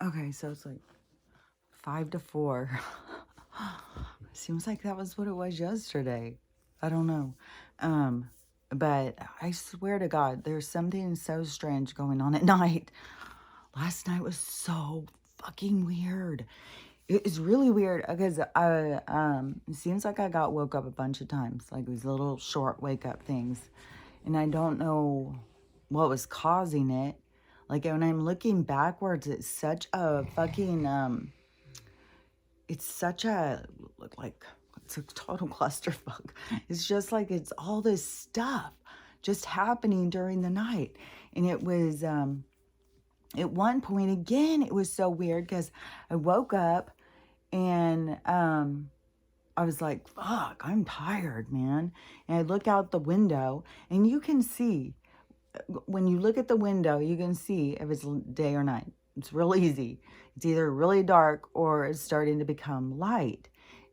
Okay, so it's like 5 to 4. Seems like that was what it was yesterday. I don't know. But I swear to God, there's something so strange going on at night. Last night was so fucking weird. It's really weird because it seems like I got woke up a bunch of times, like these little short wake up things. And I don't know what was causing it. Like when I'm looking backwards, it's such a fucking it's such a like it's a total clusterfuck. It's just like it's all this stuff just happening during the night. And it was at one point again, it was so weird because I woke up and I was like, fuck, I'm tired, man. And I look out the window and you can see, when you look at the window, you can see if it's day or night. It's real easy. It's either really dark or it's starting to become light.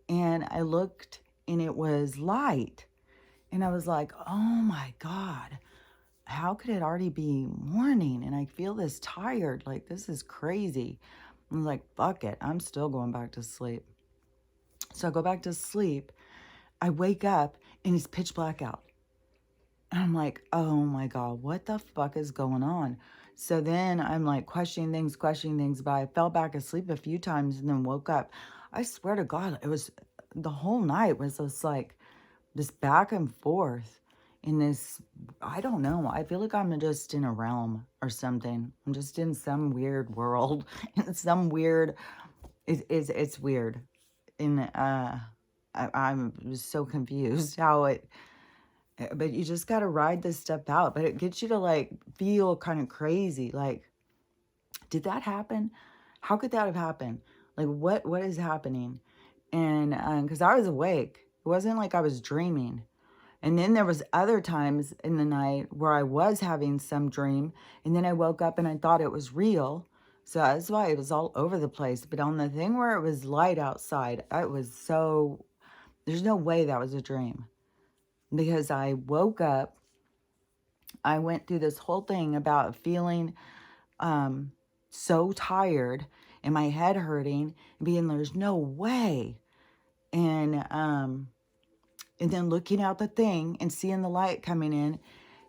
And I looked and it was light. And I was like, oh my God, how could it already be morning? And I feel this tired. Like, this is crazy. I was like, fuck it. I'm still going back to sleep. So I go back to sleep. I wake up and it's pitch black out. And I'm like, oh my God, what the fuck is going on? So then I'm like questioning things, but I fell back asleep a few times and then woke up. I swear to God, it was the whole night was just like this back and forth in this, I don't know. I feel like I'm just in a realm or something. I'm just in some weird world, in some weird, it's weird. And I'm so confused how it, but you just got to ride this stuff out. But it gets you to like feel kind of crazy. Like, did that happen? How could that have happened? Like, what is happening? And because I was awake, it wasn't like I was dreaming. And then there was other times in the night where I was having some dream, and then I woke up and I thought it was real. So that's why it was all over the place. But on the thing where it was light outside, it was so, there's no way that was a dream. Because I woke up, I went through this whole thing about feeling so tired and my head hurting and being, there's no way. And then looking out the thing and seeing the light coming in,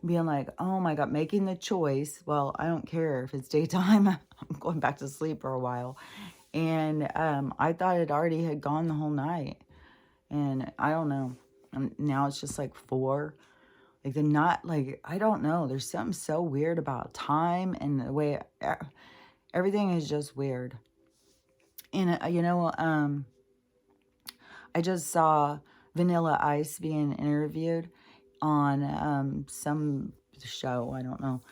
being like, oh my God, making the choice. Well, I don't care if it's daytime. I'm going back to sleep for a while. And I thought it already had gone the whole night. And I don't know. Now it's just like 4. Like the not like, I don't know. There's something so weird about time and the way everything is just weird. And, I just saw Vanilla Ice being interviewed on some show, I don't know.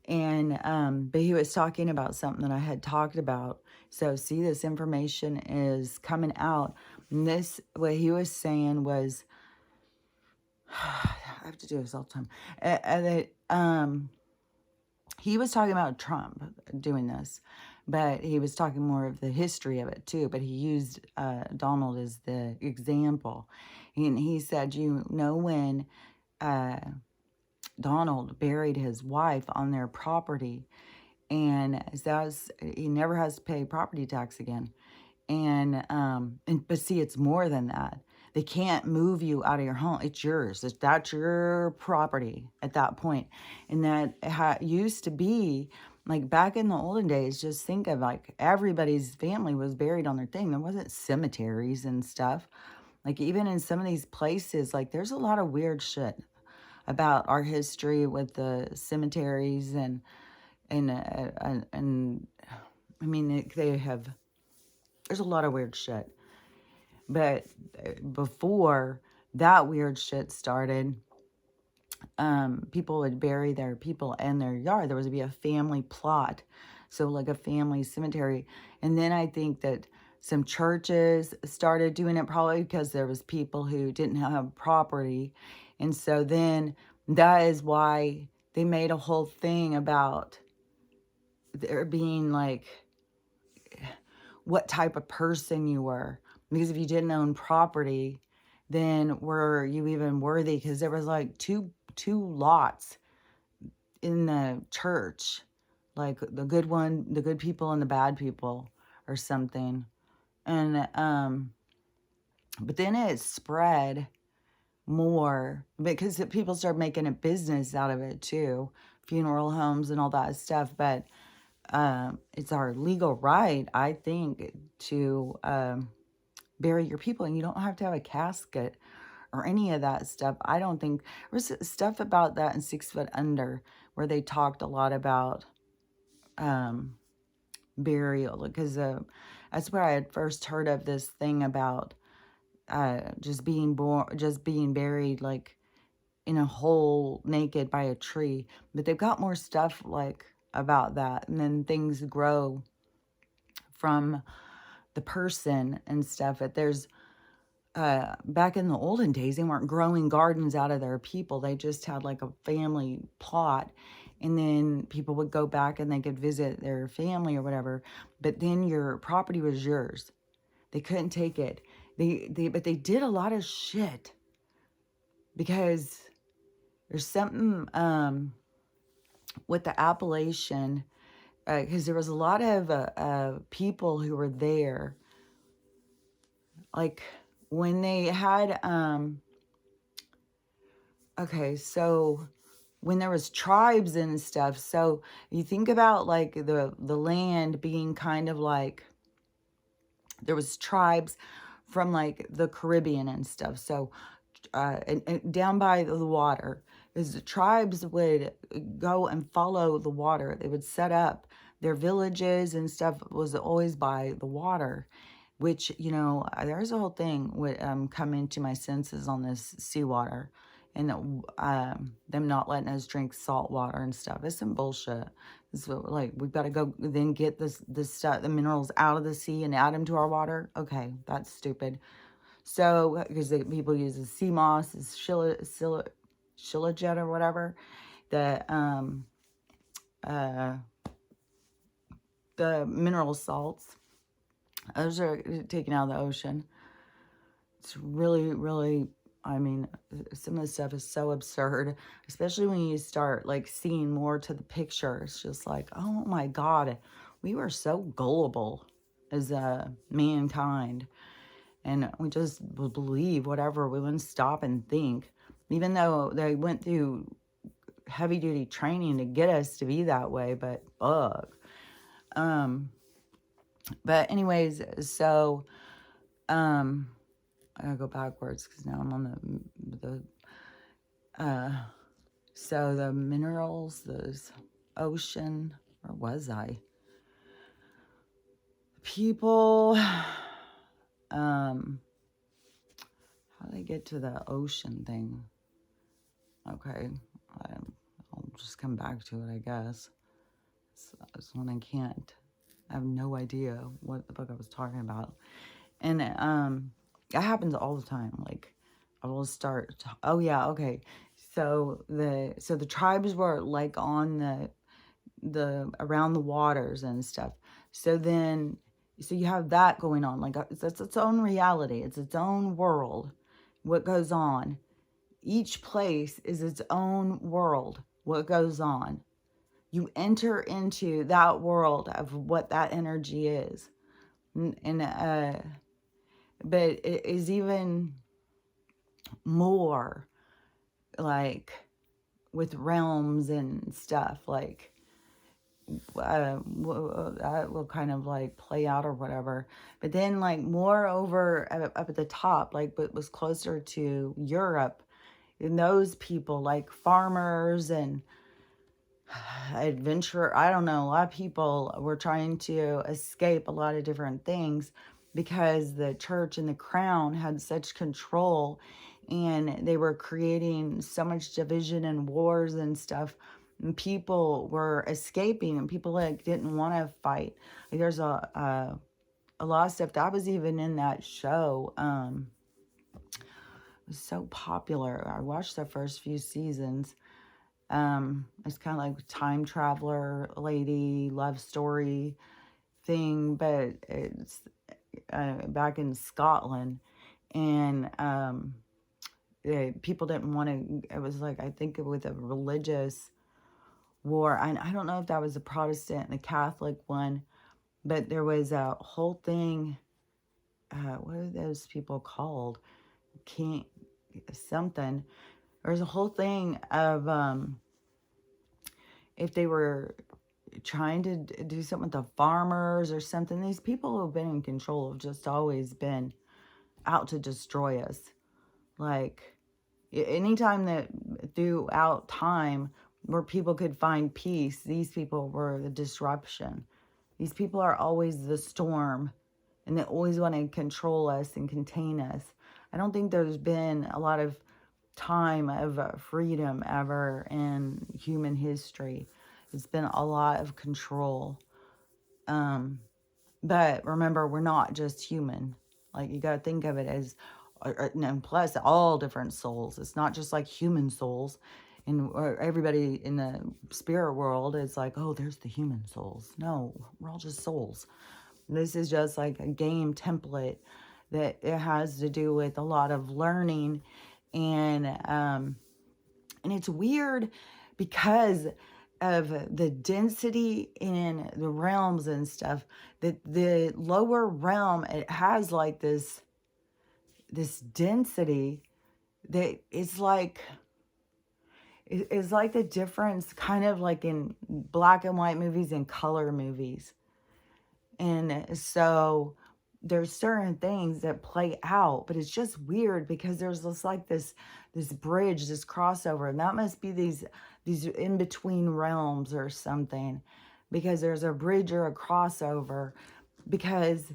And but he was talking about something that I had talked about. So see, this information is coming out. And this, what he was saying was, I have to do this all the time. He was talking about Trump doing this, but he was talking more of the history of it too. But he used Donald as the example. And he said, you know, when Donald buried his wife on their property, and he never has to pay property tax again. And but see, it's more than that. They can't move you out of your home. It's yours. That's your property at that point. And that used to be like back in the olden days. Just think of like everybody's family was buried on their thing. There wasn't cemeteries and stuff. Like even in some of these places, like there's a lot of weird shit about our history with the cemeteries and I mean they have. There's a lot of weird shit. But before that weird shit started, people would bury their people in their yard. There would be a family plot. So like a family cemetery. And then I think that some churches started doing it probably because there was people who didn't have property. And so then that is why they made a whole thing about there being like what type of person you were. Because if you didn't own property, then were you even worthy? Because there was like two lots in the church, like the good one, the good people and the bad people or something. And, but then it spread more because people started making a business out of it too, funeral homes and all that stuff. But it's our legal right, I think, to bury your people, and you don't have to have a casket or any of that stuff. I don't think there was stuff about that in 6 Foot Under where they talked a lot about burial, because that's where I had first heard of this thing about just being buried like in a hole naked by a tree. But they've got more stuff like about that, and then things grow from the person and stuff. But there's back in the olden days, they weren't growing gardens out of their people. They just had like a family plot, and then people would go back and they could visit their family or whatever. But then your property was yours. They couldn't take it. But they did a lot of shit, because there's something with the Appalachian, because there was a lot of people who were there, like when they had okay, so when there was tribes and stuff, so you think about like the land being kind of like, there was tribes from like the Caribbean and stuff. So and down by the water, is the tribes would go and follow the water. They would set up their villages and stuff, was always by the water, which, you know, there's a whole thing with coming to my senses on this seawater, and them not letting us drink salt water and stuff. It's some bullshit. It's like, we've got to go then get this stuff, the minerals out of the sea and add them to our water. Okay, that's stupid. So, because people use the sea moss, shilajit or whatever, the mineral salts, those are taken out of the ocean. It's really, really, I mean, some of the stuff is so absurd, especially when you start like seeing more to the picture. It's just like, oh my God, we were so gullible as mankind. And we just would believe whatever. We wouldn't stop and think, even though they went through heavy duty training to get us to be that way. But fuck. But anyways, so I gotta go backwards because now I'm on so the minerals, the ocean, where was I? People, how do they get to the ocean thing? Okay, I'll just come back to it, I guess. It's when I can't. I have no idea what the fuck I was talking about. And that happens all the time. Like, I will start oh yeah, okay. So the tribes were like on the around the waters and stuff. So you have that going on. Like, it's its own reality. It's its own world. What goes on. Each place is its own world. What goes on. You enter into that world of what that energy is. But it is even more like with realms and stuff, like that will kind of like play out or whatever. But then like more over up at the top, like but was closer to Europe, and those people like farmers and adventurer, I don't know, a lot of people were trying to escape a lot of different things because the church and the crown had such control, and they were creating so much division and wars and stuff, and people were escaping, and people like didn't want to fight. Like, there's a lot of stuff that was even in that show. It was so popular. I watched the first few seasons. It's kind of like time traveler lady love story thing, but it's back in Scotland, and people didn't want to. It was like, I think with a religious war. I don't know if that was the Protestant and the Catholic one, but there was a whole thing. What are those people called? King something. There was a whole thing of if they were trying to do something with the farmers or something. These people who have been in control have just always been out to destroy us. Like, anytime that throughout time where people could find peace, these people were the disruption. These people are always the storm, and they always want to control us and contain us. I don't think there's been a lot of time of freedom ever in human history. It's been a lot of control. But remember, we're not just human. Like, you got to think of it as, and plus all different souls. It's not just like human souls. And everybody in the spirit world is like, oh, there's the human souls. No, we're all just souls. This is just like a game template that it has to do with a lot of learning. And it's weird because of the density in the realms and stuff, that the lower realm, it has like this density that it's like the difference kind of like in black and white movies and color movies. And so there's certain things that play out, but it's just weird because there's this bridge, this crossover, and that must be these in between realms or something, because there's a bridge or a crossover, because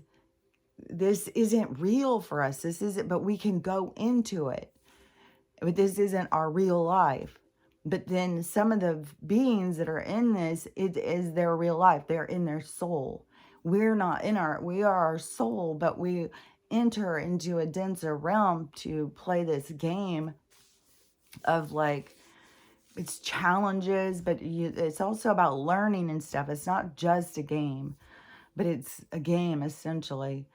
this isn't real for us. This isn't, but we can go into it. But this isn't our real life. But then some of the beings that are in this, it is their real life. They're in their soul. We're not we are our soul, but we enter into a denser realm to play this game of like, it's challenges, but it's also about learning and stuff. It's not just a game, but it's a game essentially.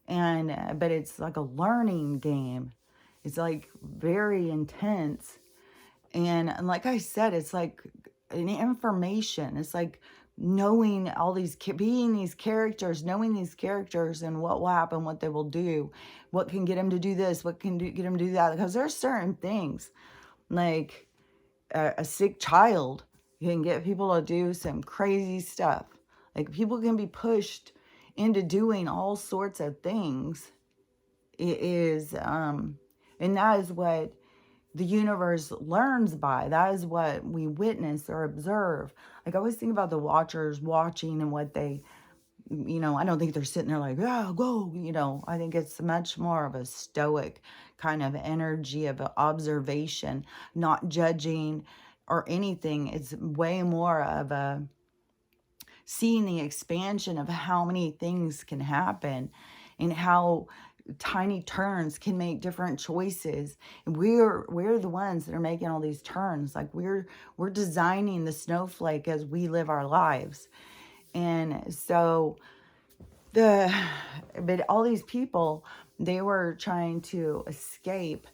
And but it's like a learning game. It's like very intense. And like I said, it's like an information. It's like knowing all these, being these characters, knowing these characters and what will happen, what they will do, what can get them to do this, what can get them to do that. Because there's certain things, like a sick child can get people to do some crazy stuff. Like, people can be pushed into doing all sorts of things. It is, and that is what the universe learns by. That is what we witness or observe. Like, I always think about the watchers watching and what they, I don't think they're sitting there like, yeah, go, I think it's much more of a stoic kind of energy of observation, not judging or anything. It's way more of a seeing the expansion of how many things can happen and how tiny turns can make different choices. And we're the ones that are making all these turns. Like, we're designing the snowflake as we live our lives. And so but all these people, they were trying to escape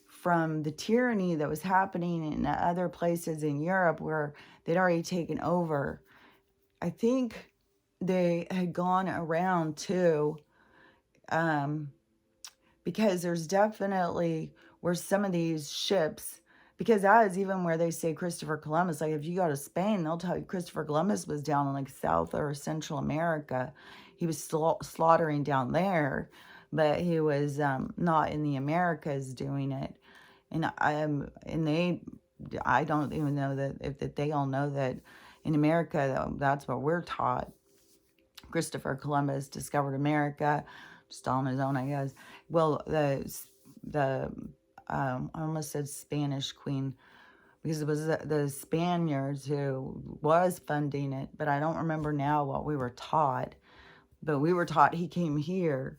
from the tyranny that was happening in other places in Europe where they'd already taken over. I think they had gone around too, because there's definitely where some of these ships, because that is even where they say Christopher Columbus. Like, if you go to Spain, they'll tell you Christopher Columbus was down in like South or Central America. He was slaughtering down there, but he was not in the Americas doing it. And I don't even know that they all know that in America, that's what we're taught. Christopher Columbus discovered America just on his own, I guess. Well, I almost said Spanish Queen, because it was the Spaniards who was funding it, but I don't remember now what we were taught. But we were taught he came here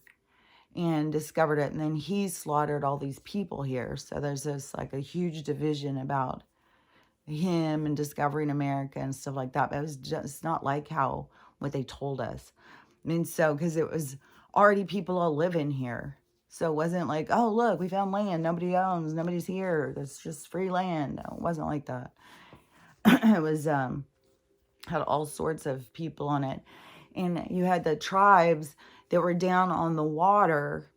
and discovered it, and then he slaughtered all these people here. So there's this like a huge division about him and discovering America and stuff like that. But it was just not like what they told us. I mean, so because it was already people all living here. So it wasn't like, oh, look, we found land nobody owns, nobody's here, it's just free land. No, it wasn't like that. It was had all sorts of people on it. And you had the tribes that were down on the water,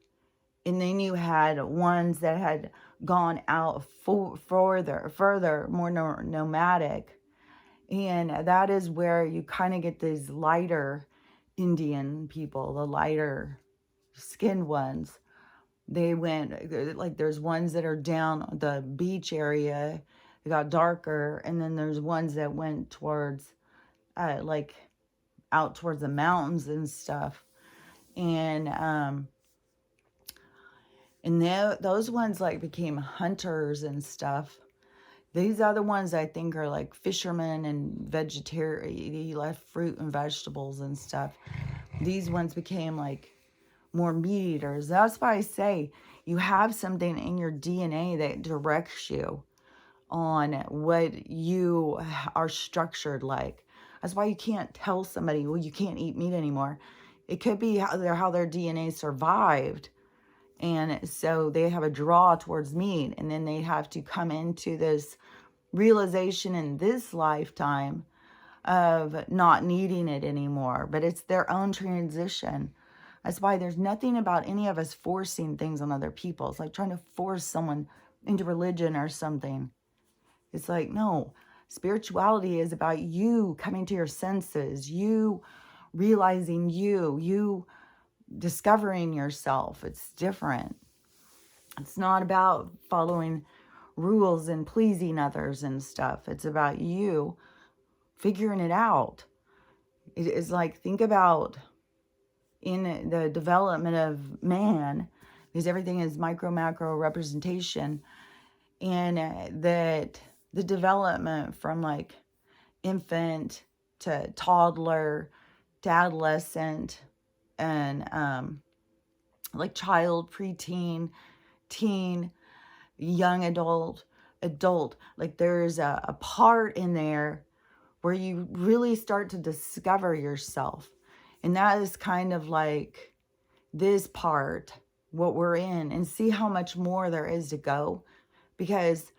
and then you had ones that had gone out further, more nomadic. And that is where you kind of get these lighter Indian people, the lighter skinned ones. They went, like, there's ones that are down the beach area, they got darker, and then there's ones that went towards, like, out towards the mountains and stuff. And those ones, like, became hunters and stuff. These other ones, I think, are like fishermen and vegetarian. They left fruit and vegetables and stuff. These ones became like more meat eaters. That's why I say you have something in your DNA that directs you on what you are structured like. That's why you can't tell somebody, well, you can't eat meat anymore. It could be how their DNA survived. And so they have a draw towards meat, and then they have to come into this realization in this lifetime of not needing it anymore. But it's their own transition. That's why there's nothing about any of us forcing things on other people. It's like trying to force someone into religion or something. It's like, no, spirituality is about you coming to your senses, you realizing you discovering yourself. It's different. It's not about following rules and pleasing others and stuff. It's about you figuring it out. It is like, think about in the development of man, because everything is micro, macro representation, and that the development from like infant to toddler to adolescent and like child, preteen, teen, young adult, like there's a part in there where you really start to discover yourself. And that is kind of like this part, what we're in, and see how much more there is to go. Because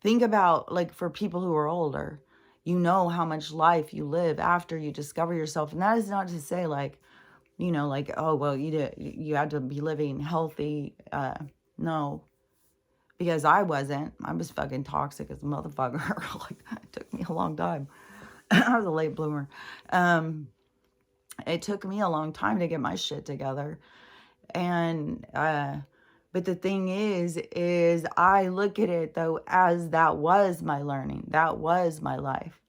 think about, like, for people who are older, you know how much life you live after you discover yourself. And that is not to say like, you know, like, oh, well, you had to be living healthy. No, because I wasn't. I was fucking toxic as a motherfucker. Like, it took me a long time. I was a late bloomer. It took me a long time to get my shit together. And but the thing is I look at it though as that was my learning. That was my life.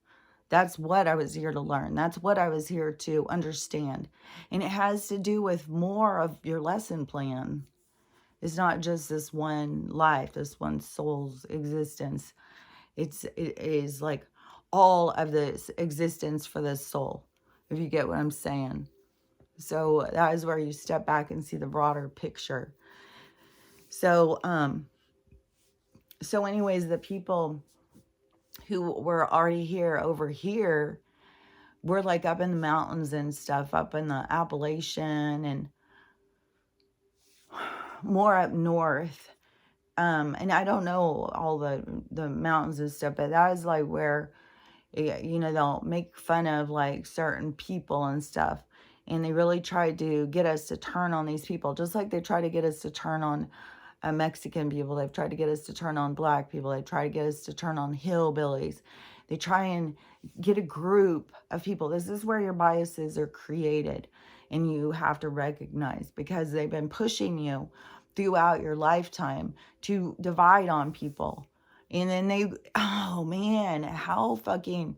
That's what I was here to learn. That's what I was here to understand. And it has to do with more of your lesson plan. It's not just this one life, this one soul's existence. It is like all of this existence for this soul, if you get what I'm saying. So that is where you step back and see the broader picture. So anyways, the people who were already here over here were like up in the mountains and stuff, up in the Appalachian and more up north. And I don't know all the mountains and stuff, but that is like where, you know, they'll make fun of like certain people and stuff. And they really try to get us to turn on these people, just like they try to get us to turn on Mexican people. They've tried to get us to turn on black people. They try to get us to turn on hillbillies. They try and get a group of people. This is where your biases are created, and you have to recognize, because they've been pushing you throughout your lifetime to divide on people. And then oh man, how fucking,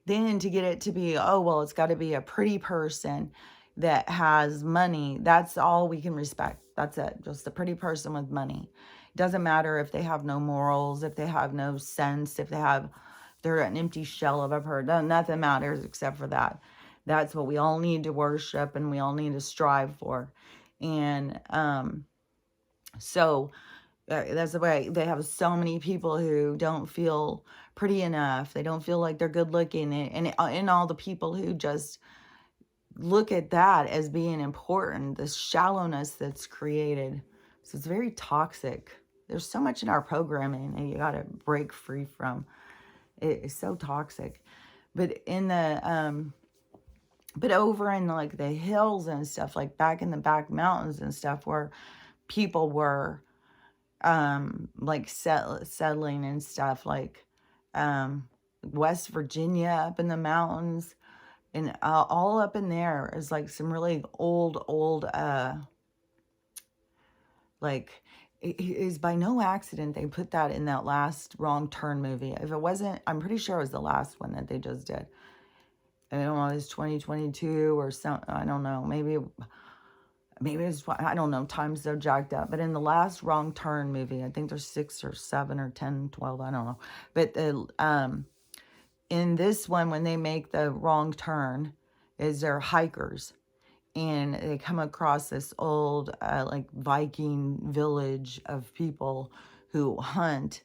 then to get it to be, oh, well, it's got to be a pretty person that has money. That's all we can respect. That's it. Just a pretty person with money. It doesn't matter if they have no morals, if they have no sense, if they're an empty shell of a person. Nothing matters except for that. That's what we all need to worship and we all need to strive for. And so that's the way they have so many people who don't feel pretty enough. They don't feel like they're good looking. And all the people who just look at that as being important, this shallowness that's created. So it's very toxic. There's so much in our programming and you got to break free from. It is so toxic. But in the, but over in like the hills and stuff, like back in the back mountains and stuff where people were, like settling and stuff, like, West Virginia up in the mountains, and all up in there is like some really old, like, it is by no accident they put that in that last Wrong Turn movie. If it wasn't, I'm pretty sure it was the last one that they just did. I don't know, it was 2022 or something. I don't know. Maybe it's, I don't know. Time's so jacked up. But in the last Wrong Turn movie, I think there's 6 or 7 or 10, 12. I don't know. But in this one, when they make the wrong turn, is they're hikers, and they come across this old, like, Viking village of people who hunt,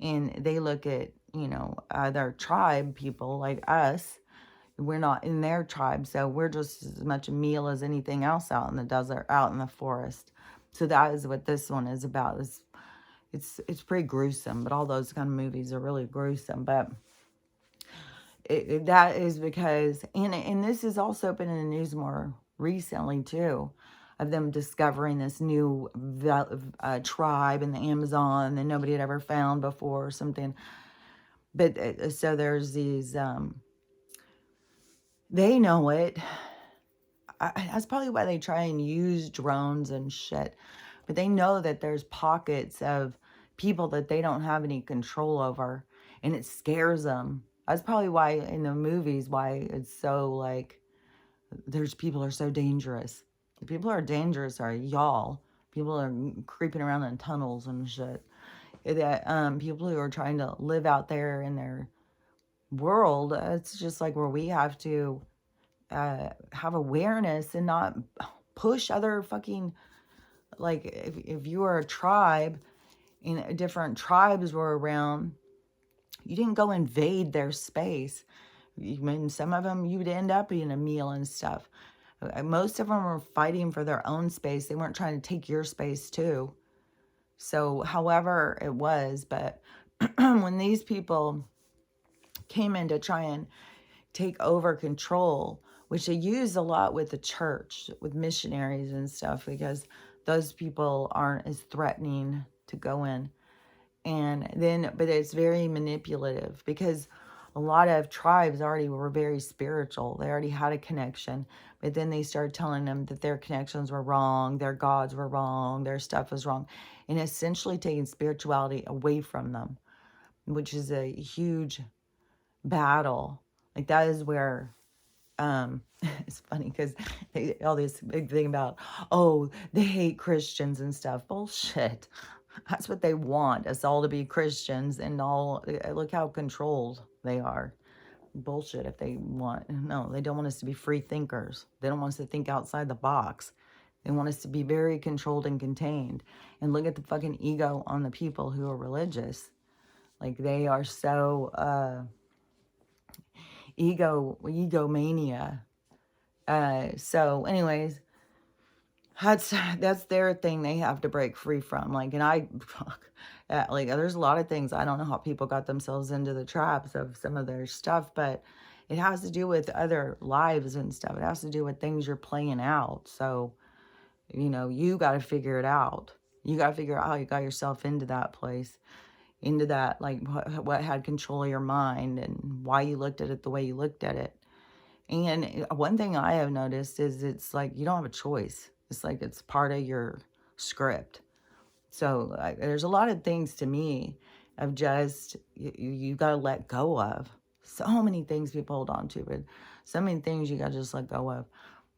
and they look at, their tribe people like us. We're not in their tribe, so we're just as much a meal as anything else out in the desert, out in the forest. So that is what this one is about. It's pretty gruesome, but all those kind of movies are really gruesome. But that is because, and this has also been in the news more recently too, of them discovering this new tribe in the Amazon that nobody had ever found before or something. But so there's these, they know it. That's probably why they try and use drones and shit. But they know that there's pockets of people that they don't have any control over, and it scares them. That's probably why in the movies, why it's so like, there's people are so dangerous. The people who are dangerous are y'all. People are creeping around in tunnels and shit. That people who are trying to live out there in their world, it's just like where we have to have awareness and not push other fucking, like, if you are a tribe and different tribes were around, you didn't go invade their space. I mean, some of them you'd end up eating a meal and stuff. Most of them were fighting for their own space. They weren't trying to take your space too. So however it was, but when these people came in to try and take over control, which they use a lot with the church, with missionaries and stuff, because those people aren't as threatening to go in. And then, but it's very manipulative, because a lot of tribes already were very spiritual. They already had a connection, but then they started telling them that their connections were wrong, their gods were wrong, their stuff was wrong, and essentially taking spirituality away from them, which is a huge battle. Like, that is where, it's funny because all this big thing about, oh, they hate Christians and stuff. Bullshit. That's what they want, us all to be Christians, and all. Look how controlled they are. Bullshit. If they want, no, they don't want us to be free thinkers. They don't want us to think outside the box. They want us to be very controlled and contained. And look at the fucking ego on the people who are religious. Like, they are so egomania. So anyways, that's their thing they have to break free from. Like, and like, there's a lot of things. I don't know how people got themselves into the traps of some of their stuff, but it has to do with other lives and stuff. It has to do with things you're playing out. So, you got to figure it out. You got to figure out how you got yourself into that place, into that, like, what had control of your mind and why you looked at it the way you looked at it. And one thing I have noticed is it's like you don't have a choice. It's like it's part of your script. So there's a lot of things to me of just, you got to let go of. So many things people hold on to, but so many things you got to just let go of.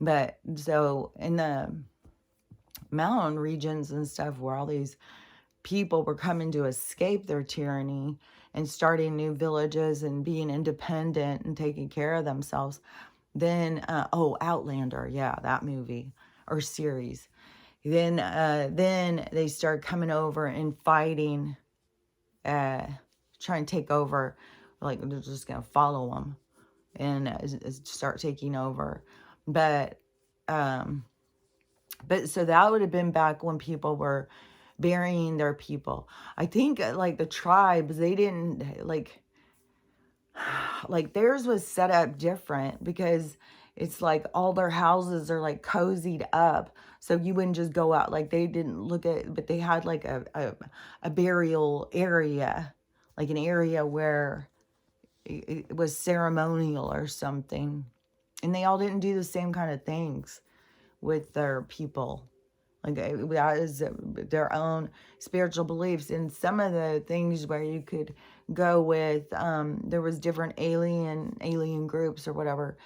But so in the mountain regions and stuff where all these people were coming to escape their tyranny and starting new villages and being independent and taking care of themselves, then Outlander, yeah, that movie or series. Then they start coming over and fighting, trying to take over. Like, they're just gonna follow them and start taking over. But so that would have been back when people were burying their people. I think like the tribes, they didn't, like, like theirs was set up different because it's like all their houses are like cozied up. So you wouldn't just go out. Like they didn't look at, but they had like a burial area, like an area where it was ceremonial or something. And they all didn't do the same kind of things with their people. Like that is their own spiritual beliefs. And some of the things where you could go with, there was different alien groups or whatever.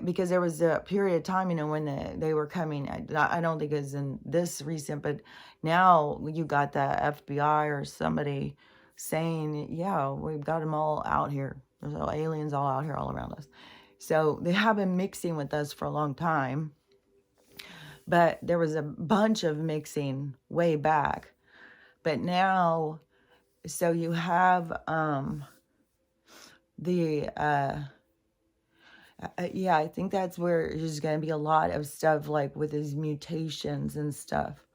Because there was a period of time, when they were coming. I don't think it was in this recent, but now you got the FBI or somebody saying, yeah, we've got them all out here. There's all aliens all out here all around us. So they have been mixing with us for a long time. But there was a bunch of mixing way back. But now, so you have yeah, I think that's where there's going to be a lot of stuff like with these mutations and stuff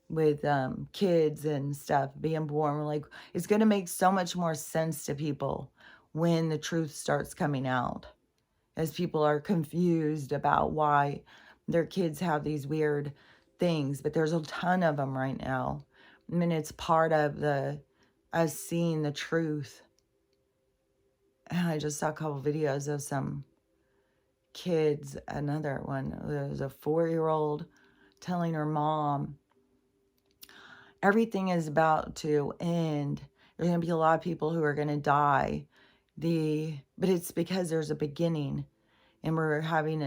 with kids and stuff being born. Like, it's going to make so much more sense to people when the truth starts coming out, as people are confused about why their kids have these weird things. But there's a ton of them right now. I mean, it's part of us seeing the truth. And I just saw a couple videos of some kids, another one, there was a 4-year-old telling her mom, everything is about to end. There's going to be a lot of people who are going to die. But it's because there's a beginning. And we're having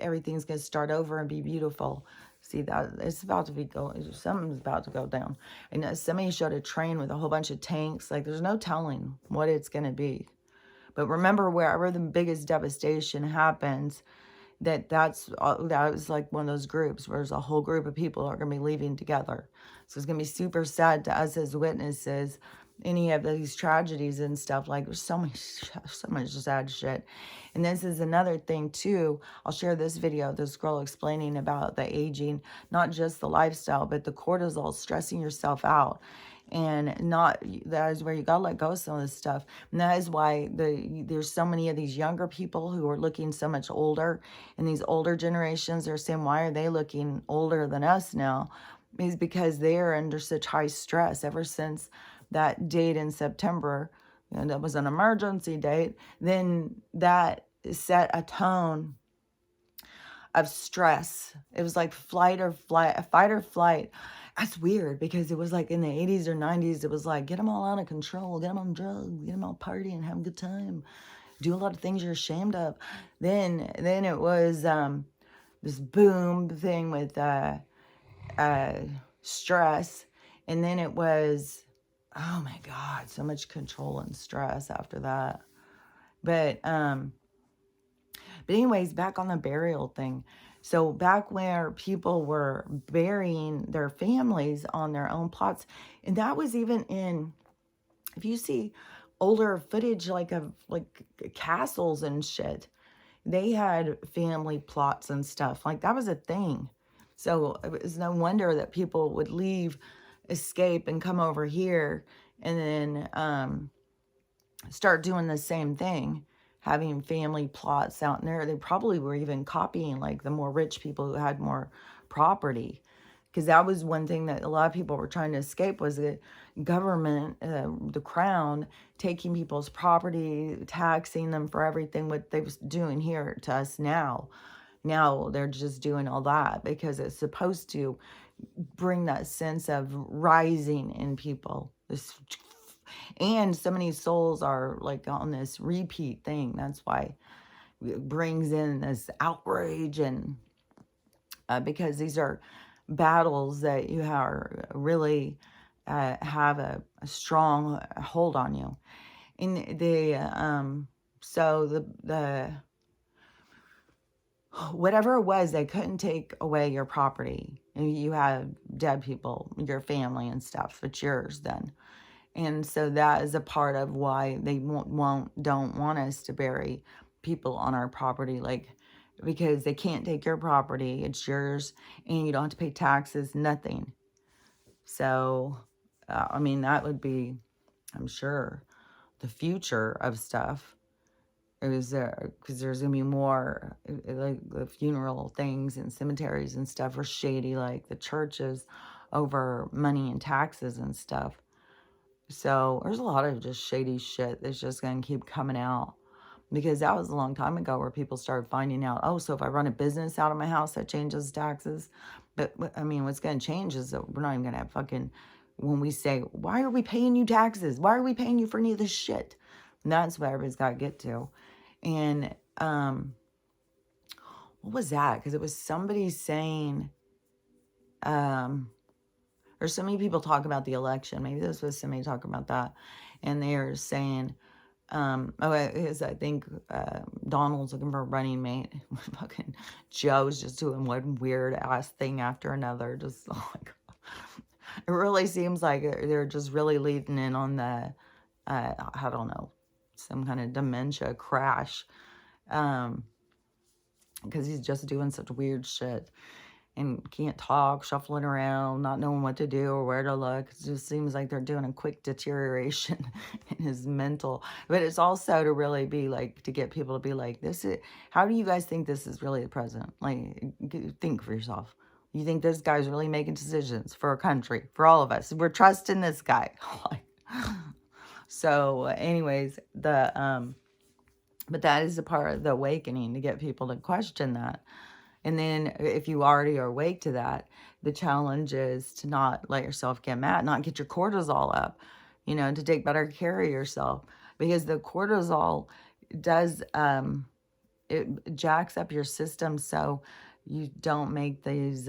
everything's going to start over and be beautiful. See, that it's about to be something's about to go down. And somebody showed a train with a whole bunch of tanks. Like, there's no telling what it's going to be. But remember, wherever the biggest devastation happens, that was like one of those groups where there's a whole group of people are going to be leaving together. So it's going to be super sad to us as witnesses, any of these tragedies and stuff. Like, there's so much sad shit. And this is another thing too. I'll share this video, this girl explaining about the aging, not just the lifestyle, but the cortisol, stressing yourself out. And that is where you gotta let go of some of this stuff. And that is why there's so many of these younger people who are looking so much older. And these older generations are saying, why are they looking older than us now? Is because they're under such high stress ever since that date in September. And that was an emergency date. Then that set a tone of stress. It was like fight or flight. That's weird, because it was like in the 80s or 90s, it was like, get them all out of control, get them on drugs, get them all partying, have a good time, do a lot of things you're ashamed of. Then it was this boom thing with stress. And then it was, oh my God, so much control and stress after that. But anyways, back on the burial thing. So back where people were burying their families on their own plots, and that was even in, if you see older footage of castles and shit, they had family plots and stuff. Like, that was a thing. So it was no wonder that people would leave, escape, and come over here, and then start doing the same thing, having family plots out in there. They probably were even copying like the more rich people who had more property, because that was one thing that a lot of people were trying to escape, was the government, the crown, taking people's property, taxing them for everything, what they was doing here to us now. Now they're just doing all that because it's supposed to bring that sense of rising in people. And so many souls are like on this repeat thing. That's why it brings in this outrage, and because these are battles that you are really have a strong hold on you. And so the whatever it was, they couldn't take away your property. You had dead people, your family and stuff. It's yours then. And so that is a part of why they don't want us to bury people on our property, like, because they can't take your property. It's yours, and you don't have to pay taxes, nothing. So, I mean, that would be, I'm sure, the future of stuff. It was because there's gonna be more like the funeral things and cemeteries and stuff are shady, like the churches, over money and taxes and stuff. So there's a lot of just shady shit that's just gonna keep coming out, because that was a long time ago where people started finding out, oh, so if I run a business out of my house, that changes taxes. But I mean, what's gonna change is that we're not even gonna have fucking, when we say, why are we paying you taxes? Why are we paying you for any of this shit? And that's what everybody's got to get to. And what was that? Because it was somebody saying, or so many people talk about the election. Maybe this was somebody talking about that. And they are saying, because I think Donald's looking for a running mate. Fucking Joe's just doing one weird ass thing after another. Just like, it really seems like they're just really leading in on the, I don't know, some kind of dementia crash. Because he's just doing such weird shit and can't talk, shuffling around, not knowing what to do or where to look. It just seems like they're doing a quick deterioration in his mental. But it's also to really be like, to get people to be like, this is, how do you guys think this is really the president? Like, think for yourself. You think this guy's really making decisions for a country, for all of us? We're trusting this guy. So anyways, but that is a part of the awakening, to get people to question that. And then if you already are awake to that, the challenge is to not let yourself get mad, not get your cortisol up, to take better care of yourself. Because the cortisol does, it jacks up your system, so you don't make these,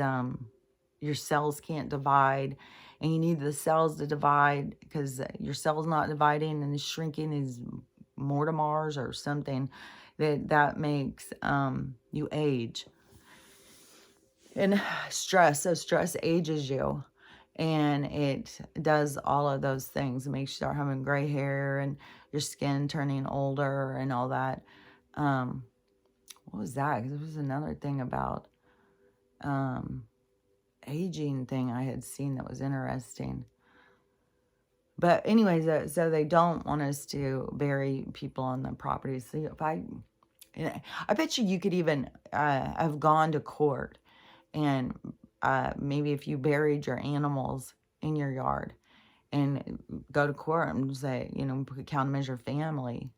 your cells can't divide. And you need the cells to divide, because your cell's not dividing and is shrinking, these Mortimers or something, that makes you age. And stress ages you, and it does all of those things. It makes you start having gray hair and your skin turning older and all that. What was that? Because there was another thing about aging thing I had seen that was interesting. But anyways, so they don't want us to bury people on the property. So if I bet you could even have gone to court, and maybe if you buried your animals in your yard and go to court and say, countermeasure family,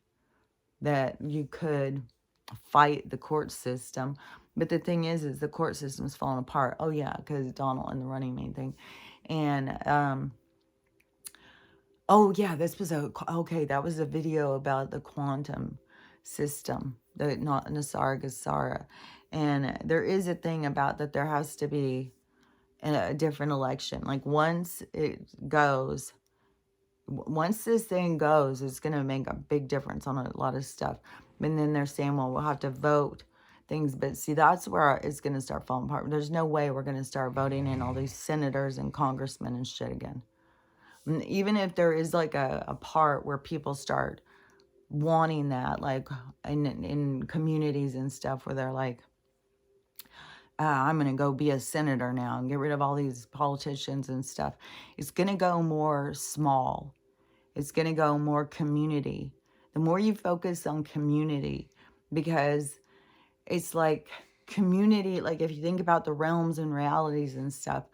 that you could fight the court system. But the thing is the court system's falling apart. Oh yeah, because Donald and the Running Man thing. And oh yeah, that was a video about the quantum system, the Nasara. And there is a thing about that there has to be a different election. Like once this thing goes, it's going to make a big difference on a lot of stuff. And then they're saying, well, we'll have to vote things. But see, that's where it's going to start falling apart. There's no way we're going to start voting in all these senators and congressmen and shit again. And even if there is like a part where people start wanting that, like in communities and stuff, where they're like, I'm going to go be a senator now and get rid of all these politicians and stuff. It's going to go more small. It's going to go more community. The more you focus on community, because it's like community, like if you think about the realms and realities and stuff,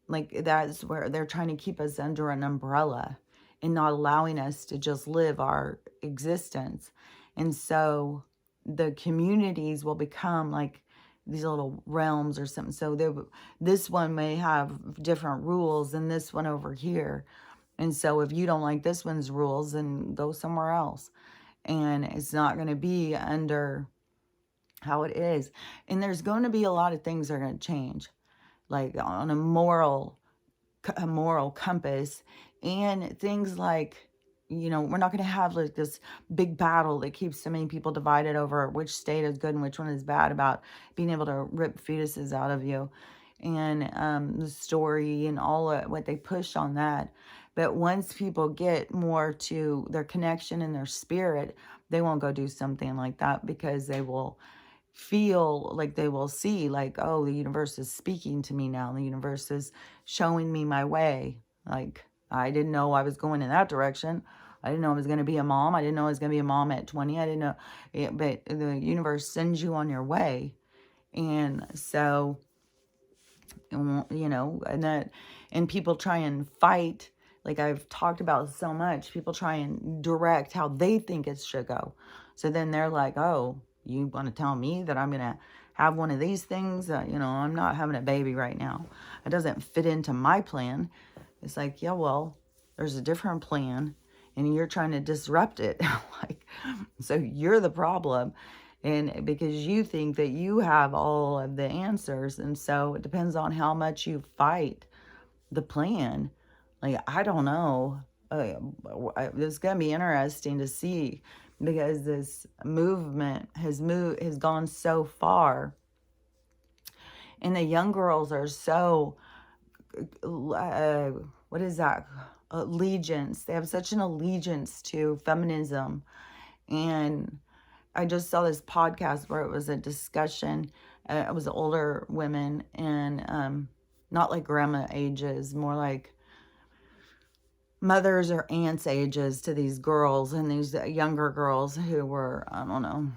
like that's where they're trying to keep us under an umbrella and not allowing us to just live our existence. And so the communities will become like these little realms or something. So this one may have different rules than this one over here. And so if you don't like this one's rules, then go somewhere else. And it's not going to be under how it is. And there's going to be a lot of things that are going to change, like on a moral compass, and things like, we're not going to have like this big battle that keeps so many people divided over which state is good and which one is bad, about being able to rip fetuses out of you, and the story and all of what they push on that. But once people get more to their connection and their spirit, they won't go do something like that, because they will feel like, they will see like, oh, the universe is speaking to me now. The universe is showing me my way. Like, I didn't know I was going in that direction. I didn't know I was going to be a mom. I didn't know I was going to be a mom at 20. I didn't know. But the universe sends you on your way. And so, you know, and people try and fight. Like I've talked about so much, people try and direct how they think it should go. So then they're like, oh, you want to tell me that I'm going to have one of these things? You know, I'm not having a baby right now. It doesn't fit into my plan. It's like, yeah, well, there's a different plan and you're trying to disrupt it. Like, so you're the problem. And because you think that you have all of the answers. And so it depends on how much you fight the plan. Like, I don't know. It's going to be interesting to see, because this movement has gone so far. And the young girls are so, what is that? Allegiance. They have such an allegiance to feminism. And I just saw this podcast where it was a discussion. It was older women, and not like grandma ages, more like mothers or aunts ages to these girls, and these younger girls who were, I don't know,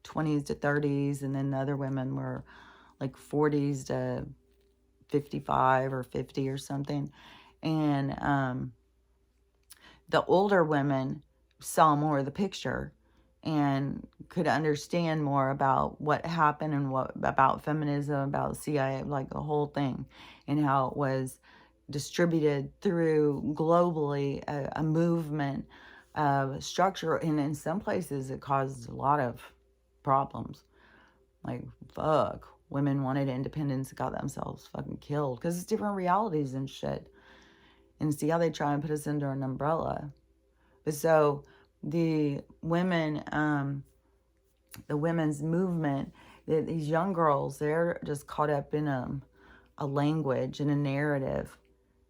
20s to 30s, and then the other women were like 40s to 55 or 50 or something. And the older women saw more of the picture and could understand more about what happened and what about feminism, about CIA, like the whole thing, and how it was distributed through globally a movement of structure. And in some places it caused a lot of problems. Like, fuck, women wanted independence, got themselves fucking killed because it's different realities and shit. And see how they try and put us under an umbrella. But so the women, the women's movement, these young girls, they're just caught up in a language and a narrative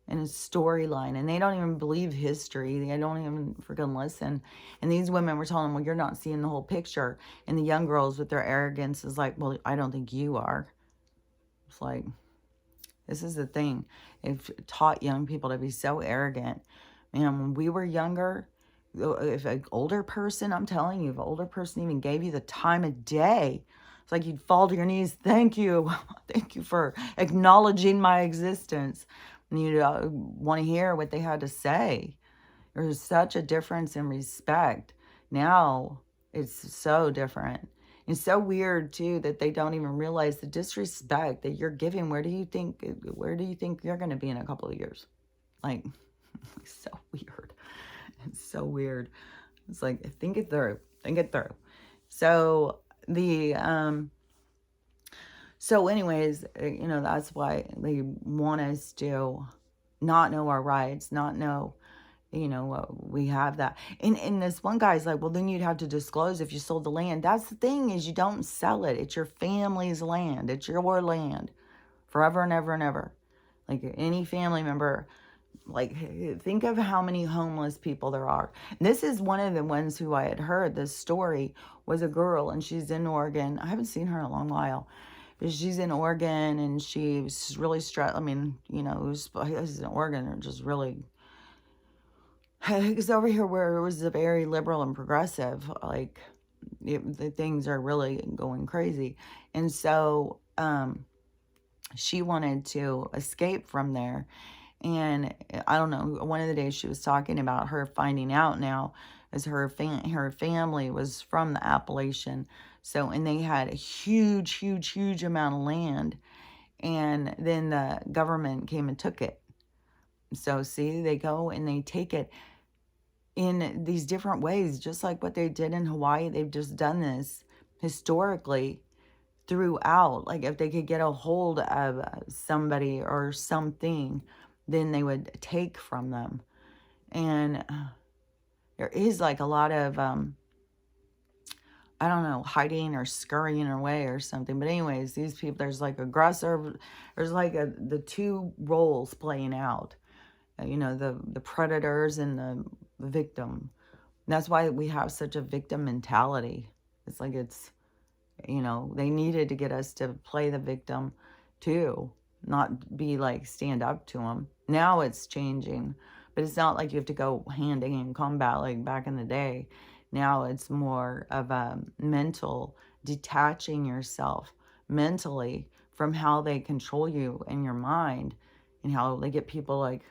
and a storyline, and they don't even believe history. They don't even freaking listen. And these women were telling them, well, you're not seeing the whole picture. And the young girls with their arrogance is like, well, I don't think you are. It's like, this is the thing. They've taught young people to be so arrogant. Man, when we were younger, if an older person, I'm telling you, if an older person even gave you the time of day, it's like you'd fall to your knees. Thank you. Thank you for acknowledging my existence. And you'd want to hear what they had to say. There's such a difference in respect. Now, it's so different. It's so weird too that they don't even realize the disrespect that you're giving. Where do you think you're going to be in a couple of years? Like, so weird. It's so weird. It's like, think it through. So so anyways, you know, that's why they want us to not know our rights, not know, you know, we have that. And this one guy's like, well, then you'd have to disclose if you sold the land. That's the thing, is you don't sell it. It's your family's land. It's your land forever and ever and ever. Like any family member, like think of how many homeless people there are. This is one of the ones who I had heard this story, was a girl, and she's in Oregon. I haven't seen her in a long while. But she's in Oregon, and she's really stressed. I mean, you know, it was in Oregon, or just really, because over here where it was a very liberal and progressive, like the things are really going crazy. And so she wanted to escape from there. And I don't know, one of the days she was talking about her finding out now, as her family was from the Appalachian. So, and they had a huge amount of land. And then the government came and took it. So, see, they go and they take it in these different ways, just like what they did in Hawaii. They've just done this historically throughout. Like, if they could get a hold of somebody or something, then they would take from them. And there is like a lot of, I don't know, hiding or scurrying away or something. But anyways, these people, there's like aggressor, there's like the two roles playing out. You know, the predators and the victim. And that's why we have such a victim mentality. It's like it's, you know, they needed to get us to play the victim too. Not be like, stand up to them. Now it's changing. But it's not like you have to go hand-to-hand combat like back in the day. Now it's more of a mental, detaching yourself mentally from how they control you in your mind, and how they get people like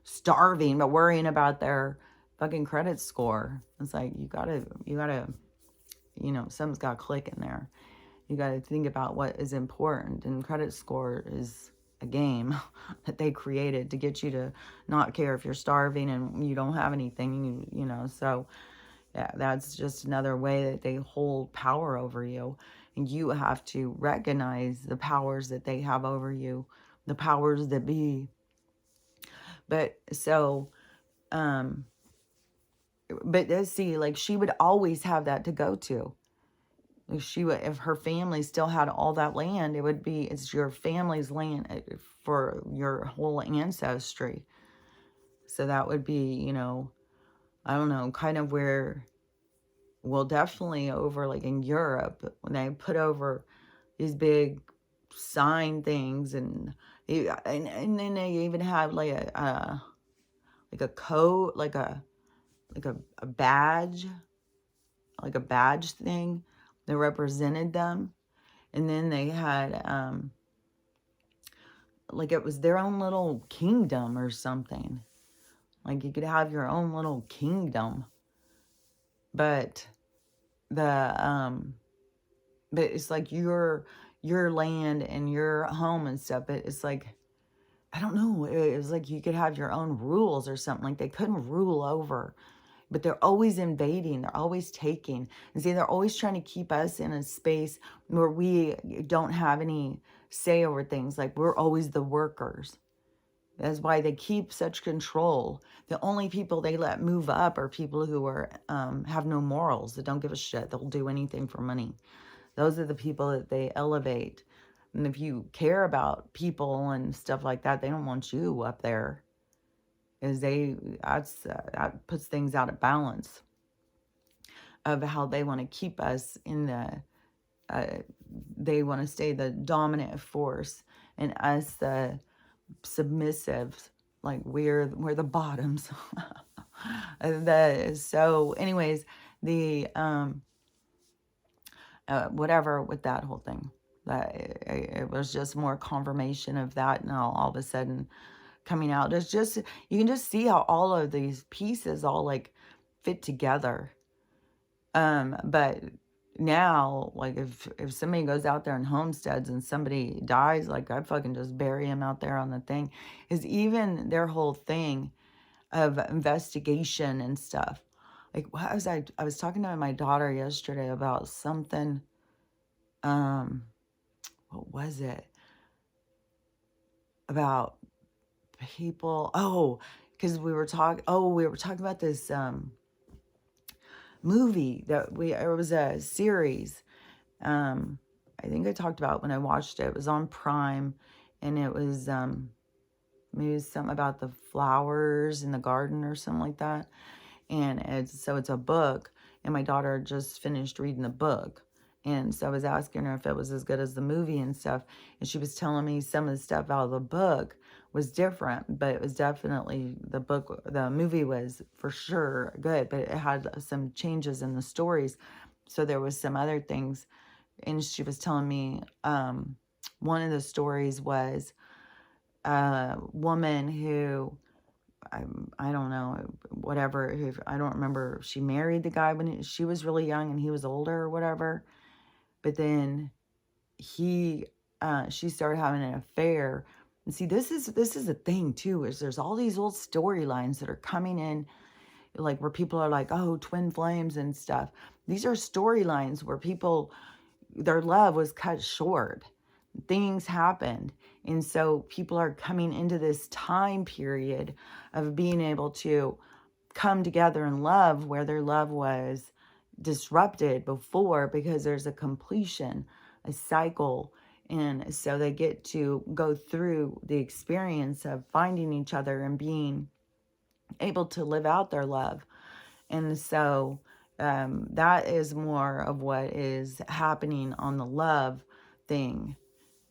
starving but worrying about their fucking credit score. It's like you gotta, something's got to click in there. You got to think about what is important, and credit score is a game that they created to get you to not care if you're starving and you don't have anything, so yeah, that's just another way that they hold power over you. And you have to recognize the powers that they have over you, the powers that be. But so, but let's see, like, she would always have that to go to. If her family still had all that land, it's your family's land for your whole ancestry. So that would be, I don't know, kind of where, well, definitely over like in Europe, when they put over these big sign things, and then they even have like a coat, like a badge, like a badge thing that represented them. And then they had like it was their own little kingdom or something. Like you could have your own little kingdom. But but it's like your land and your home and stuff. But it's like, I don't know. It was like you could have your own rules or something. Like they couldn't rule over. But they're always invading. They're always taking. And see, they're always trying to keep us in a space where we don't have any say over things. Like we're always the workers. That's why they keep such control. The only people they let move up are people who are have no morals, that don't give a shit. They'll do anything for money. Those are the people that they elevate. And if you care about people and stuff like that, they don't want you up there. That puts things out of balance of how they want to keep us in they want to stay the dominant force and us the submissive, like we're the bottoms. So anyways, the whatever with that whole thing, that it was just more confirmation of that now all of a sudden coming out. It's just, you can just see how all of these pieces all like fit together. But now, like if somebody goes out there and homesteads and somebody dies, like I fucking just bury him out there on the thing. Is even their whole thing of investigation and stuff. Like what was I was talking to my daughter yesterday about something. What was it? About people. Oh, because we were talking about this movie it was a series. I think I talked about when I watched it. It was on Prime, and it was maybe something about the flowers in the garden or something like that. And it's a book, and my daughter just finished reading the book. And so I was asking her if it was as good as the movie and stuff. And she was telling me some of the stuff out of the book was different, but it was definitely the movie was for sure good, but it had some changes in the stories. So there was some other things. And she was telling me one of the stories was a woman who, I don't know, whatever. I don't remember if she married the guy when she was really young and he was older or whatever. But then she started having an affair. And see, this is a thing too, is there's all these old storylines that are coming in, like where people are like, oh, twin flames and stuff. These are storylines where their love was cut short. Things happened. And so people are coming into this time period of being able to come together in love where their love was disrupted before, because there's a completion, a cycle. And so they get to go through the experience of finding each other and being able to live out their love. And so that is more of what is happening on the love thing.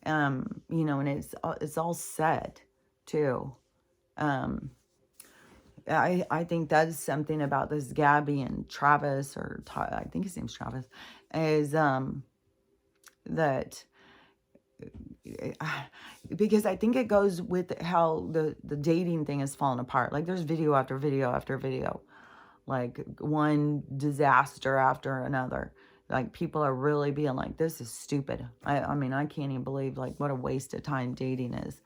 And it's all set too. I think that's something about this Gabby and Travis, I think his name's Travis, is that because I think it goes with how the dating thing has fallen apart. Like there's video after video after video, like one disaster after another. Like people are really being like, this is stupid. I mean, I can't even believe like what a waste of time dating is,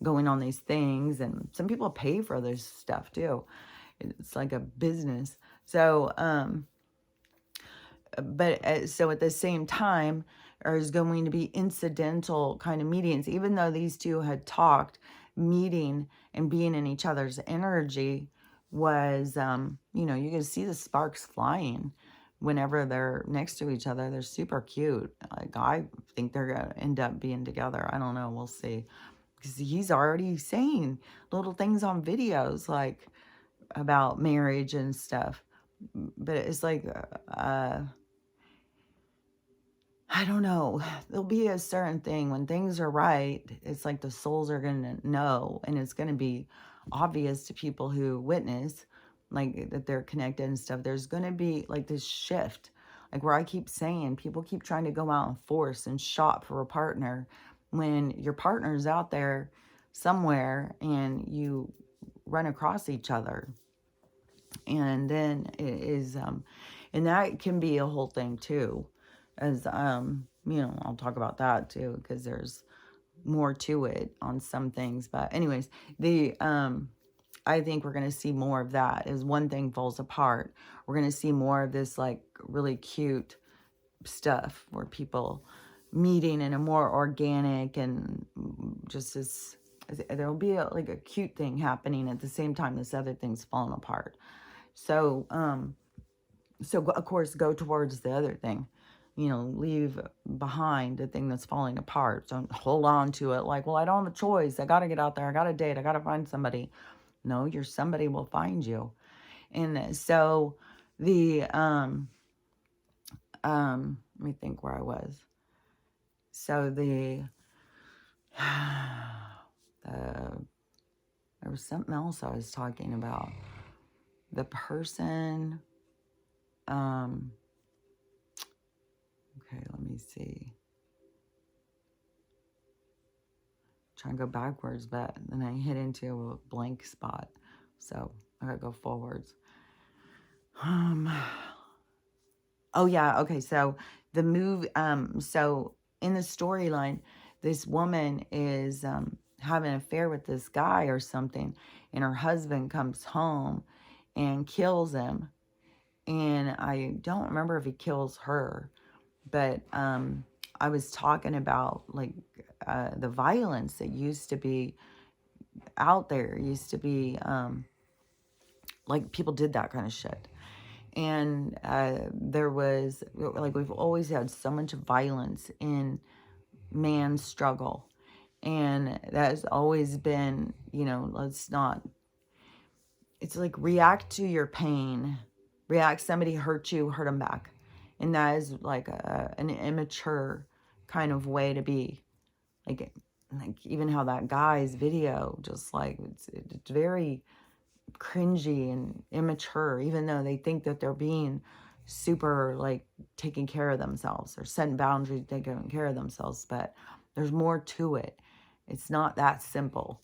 going on these things. And some people pay for this stuff too. It's like a business. So, so at the same time, there's going to be incidental kind of meetings, even though these two had talked. Meeting and being in each other's energy was, you can see the sparks flying whenever they're next to each other. They're super cute. Like, I think they're going to end up being together. I don't know. We'll see. Because he's already saying little things on videos, like about marriage and stuff. But it's like, I don't know. There'll be a certain thing when things are right. It's like the souls are going to know, and it's going to be obvious to people who witness, like that they're connected and stuff. There's going to be like this shift, like where I keep saying people keep trying to go out and force and shop for a partner when your partner's out there somewhere and you run across each other. And then it is, and that can be a whole thing too, as I'll talk about that too, because there's more to it on some things. But anyways, I think we're going to see more of that. As one thing falls apart, we're going to see more of this like really cute stuff where people meeting in a more organic and just as there'll be like a cute thing happening at the same time this other thing's falling apart. So of course go towards the other thing, leave behind the thing that's falling apart. Don't hold on to it like, well, I don't have a choice. I got to get out there. I got to date. I got to find somebody. No, your somebody will find you. And so let me think where I was. So there was something else I was talking about. The person, okay, let me see. Trying to go backwards, but then I hit into a blank spot. So I gotta go forwards. Oh yeah, okay, so the move, so in the storyline, this woman is having an affair with this guy or something, and her husband comes home and kills him. And I don't remember if he kills her, but I was talking about like the violence that used to be out there. Used to be like people did that kind of shit. And there was like, we've always had so much violence in man's struggle. And that has always been, let's not, it's like react to your pain. React, somebody hurt you, hurt them back. And that is like an immature kind of way to be. Like even how that guy's video, just like, it's very cringy and immature, even though they think that they're being super like taking care of themselves or setting boundaries, taking care of themselves. But there's more to it. It's not that simple.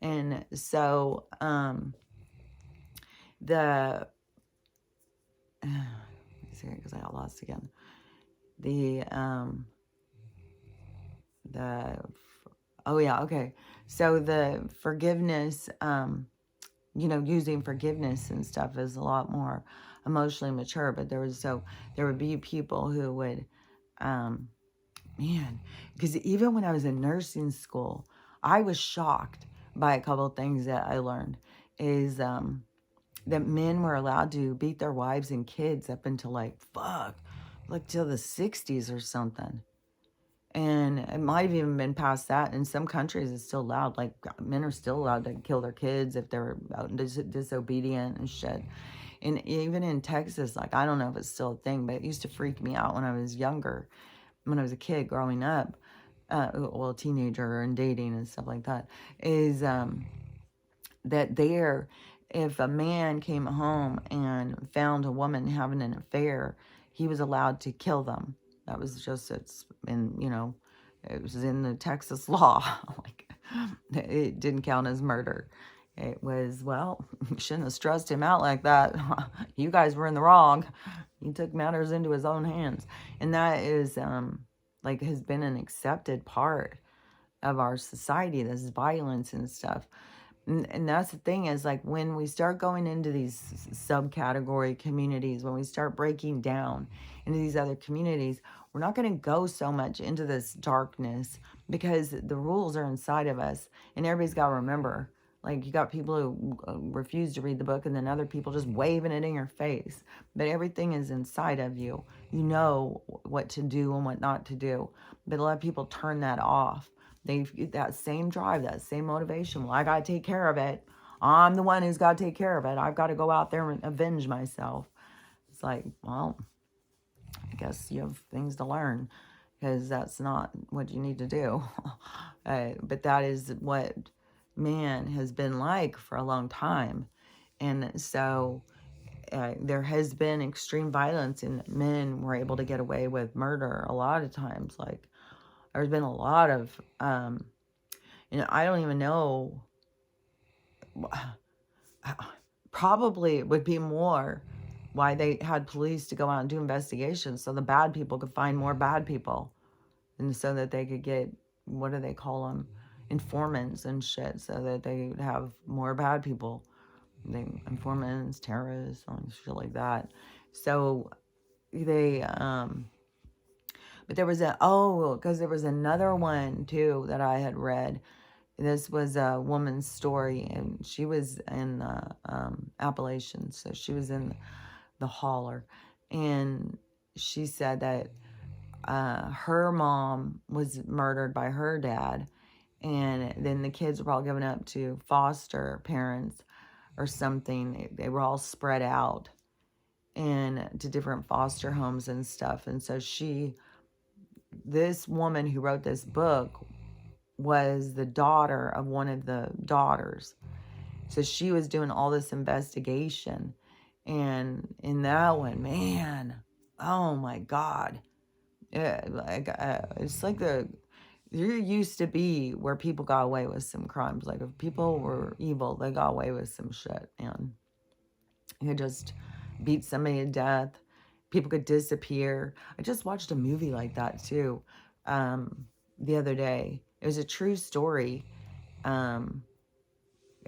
And so because I got lost again. Oh yeah, okay. So the forgiveness, using forgiveness and stuff is a lot more emotionally mature. But there would be people who would, because even when I was in nursing school, I was shocked by a couple of things that I learned is, that men were allowed to beat their wives and kids up until like till the 60s or something. And it might have even been past that. In some countries, it's still allowed. Like, men are still allowed to kill their kids if they're disobedient and shit. And even in Texas, like, I don't know if it's still a thing, but it used to freak me out when I was younger, when I was a kid growing up, a teenager and dating and stuff like that, is that there, if a man came home and found a woman having an affair, he was allowed to kill them. That was just, it's in, it was in the Texas law. Like, it didn't count as murder. It was, well, you shouldn't have stressed him out like that. You guys were in the wrong. He took matters into his own hands. And that is, like, has been an accepted part of our society, this violence and stuff. And that's the thing, is like, when we start going into these subcategory communities, when we start breaking down into these other communities, we're not going to go so much into this darkness, because the rules are inside of us. And everybody's got to remember, like, you got people who refuse to read the book, and then other people just waving it in your face. But everything is inside of you. You know what to do and what not to do. But a lot of people turn that off. They that same drive, that same motivation. Well, I got to take care of it. I'm the one who's got to take care of it. I've got to go out there and avenge myself. It's like, well, I guess you have things to learn, because that's not what you need to do. But that is what man has been like for a long time. And so there has been extreme violence, and men were able to get away with murder a lot of times. Like, there's been a lot of, I don't even know, probably it would be more why they had police to go out and do investigations, so the bad people could find more bad people, and so that they could get, what do they call them, informants and shit, so that they would have more bad people, informants, terrorists, shit like that. So they, but there was because there was another one too that I had read. This was a woman's story, and she was in Appalachians, so she was in the holler, and she said that her mom was murdered by her dad, and then the kids were all given up to foster parents or something. They were all spread out and to different foster homes and stuff. And so this woman who wrote this book was the daughter of one of the daughters. So she was doing all this investigation. And in that one, man, oh my God. It's like there used to be where people got away with some crimes. Like, if people were evil, they got away with some shit. And you could just beat somebody to death. People could disappear. I just watched a movie like that too the other day. It was a true story. And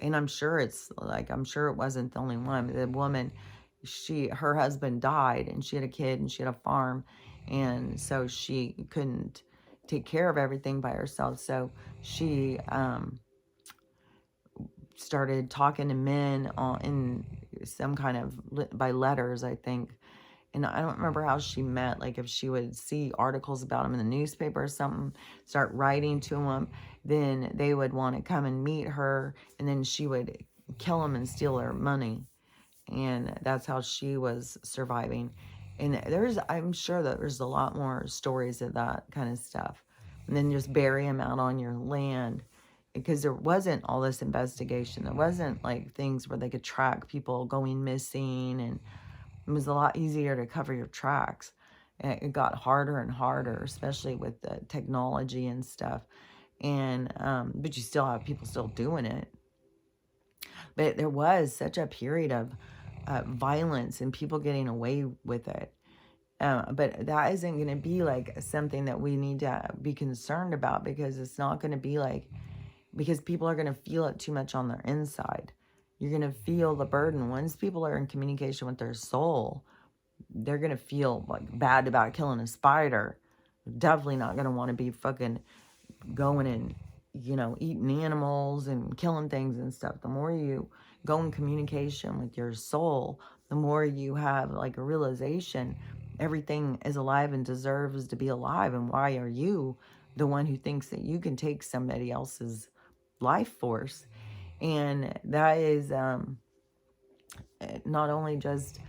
I'm sure it wasn't the only one. The woman, her husband died, and she had a kid, and she had a farm. And so she couldn't take care of everything by herself. So she started talking to men in some kind of, by letters, I think. And I don't remember how she met, like if she would see articles about him in the newspaper or something, start writing to him, then they would want to come and meet her, and then she would kill him and steal their money. And that's how she was surviving. And I'm sure that there's a lot more stories of that kind of stuff. And then just bury him out on your land, because there wasn't all this investigation. There wasn't like things where they could track people going missing, and it was a lot easier to cover your tracks. And it got harder and harder, especially with the technology and stuff. And but you still have people still doing it. But there was such a period of violence and people getting away with it. But that isn't going to be like something that we need to be concerned about, because it's not going to be like, because people are going to feel it too much on their inside. You're going to feel the burden. Once people are in communication with their soul, they're going to feel like bad about killing a spider. Definitely not going to want to be fucking going and, eating animals and killing things and stuff. The more you go in communication with your soul, the more you have like a realization everything is alive and deserves to be alive. And why are you the one who thinks that you can take somebody else's life force? And that is not only just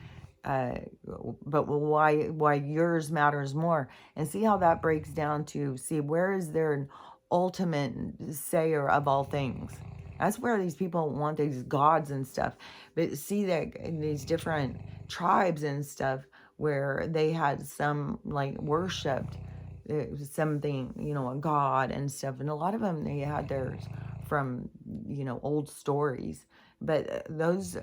but why yours matters more. And see how that breaks down to, see, where is there an ultimate sayer of all things? That's where these people want these gods and stuff. But see that in these different tribes and stuff where they had some like worshipped something, you know, a god and stuff. And a lot of them, they had theirs from, you know, old stories. But those,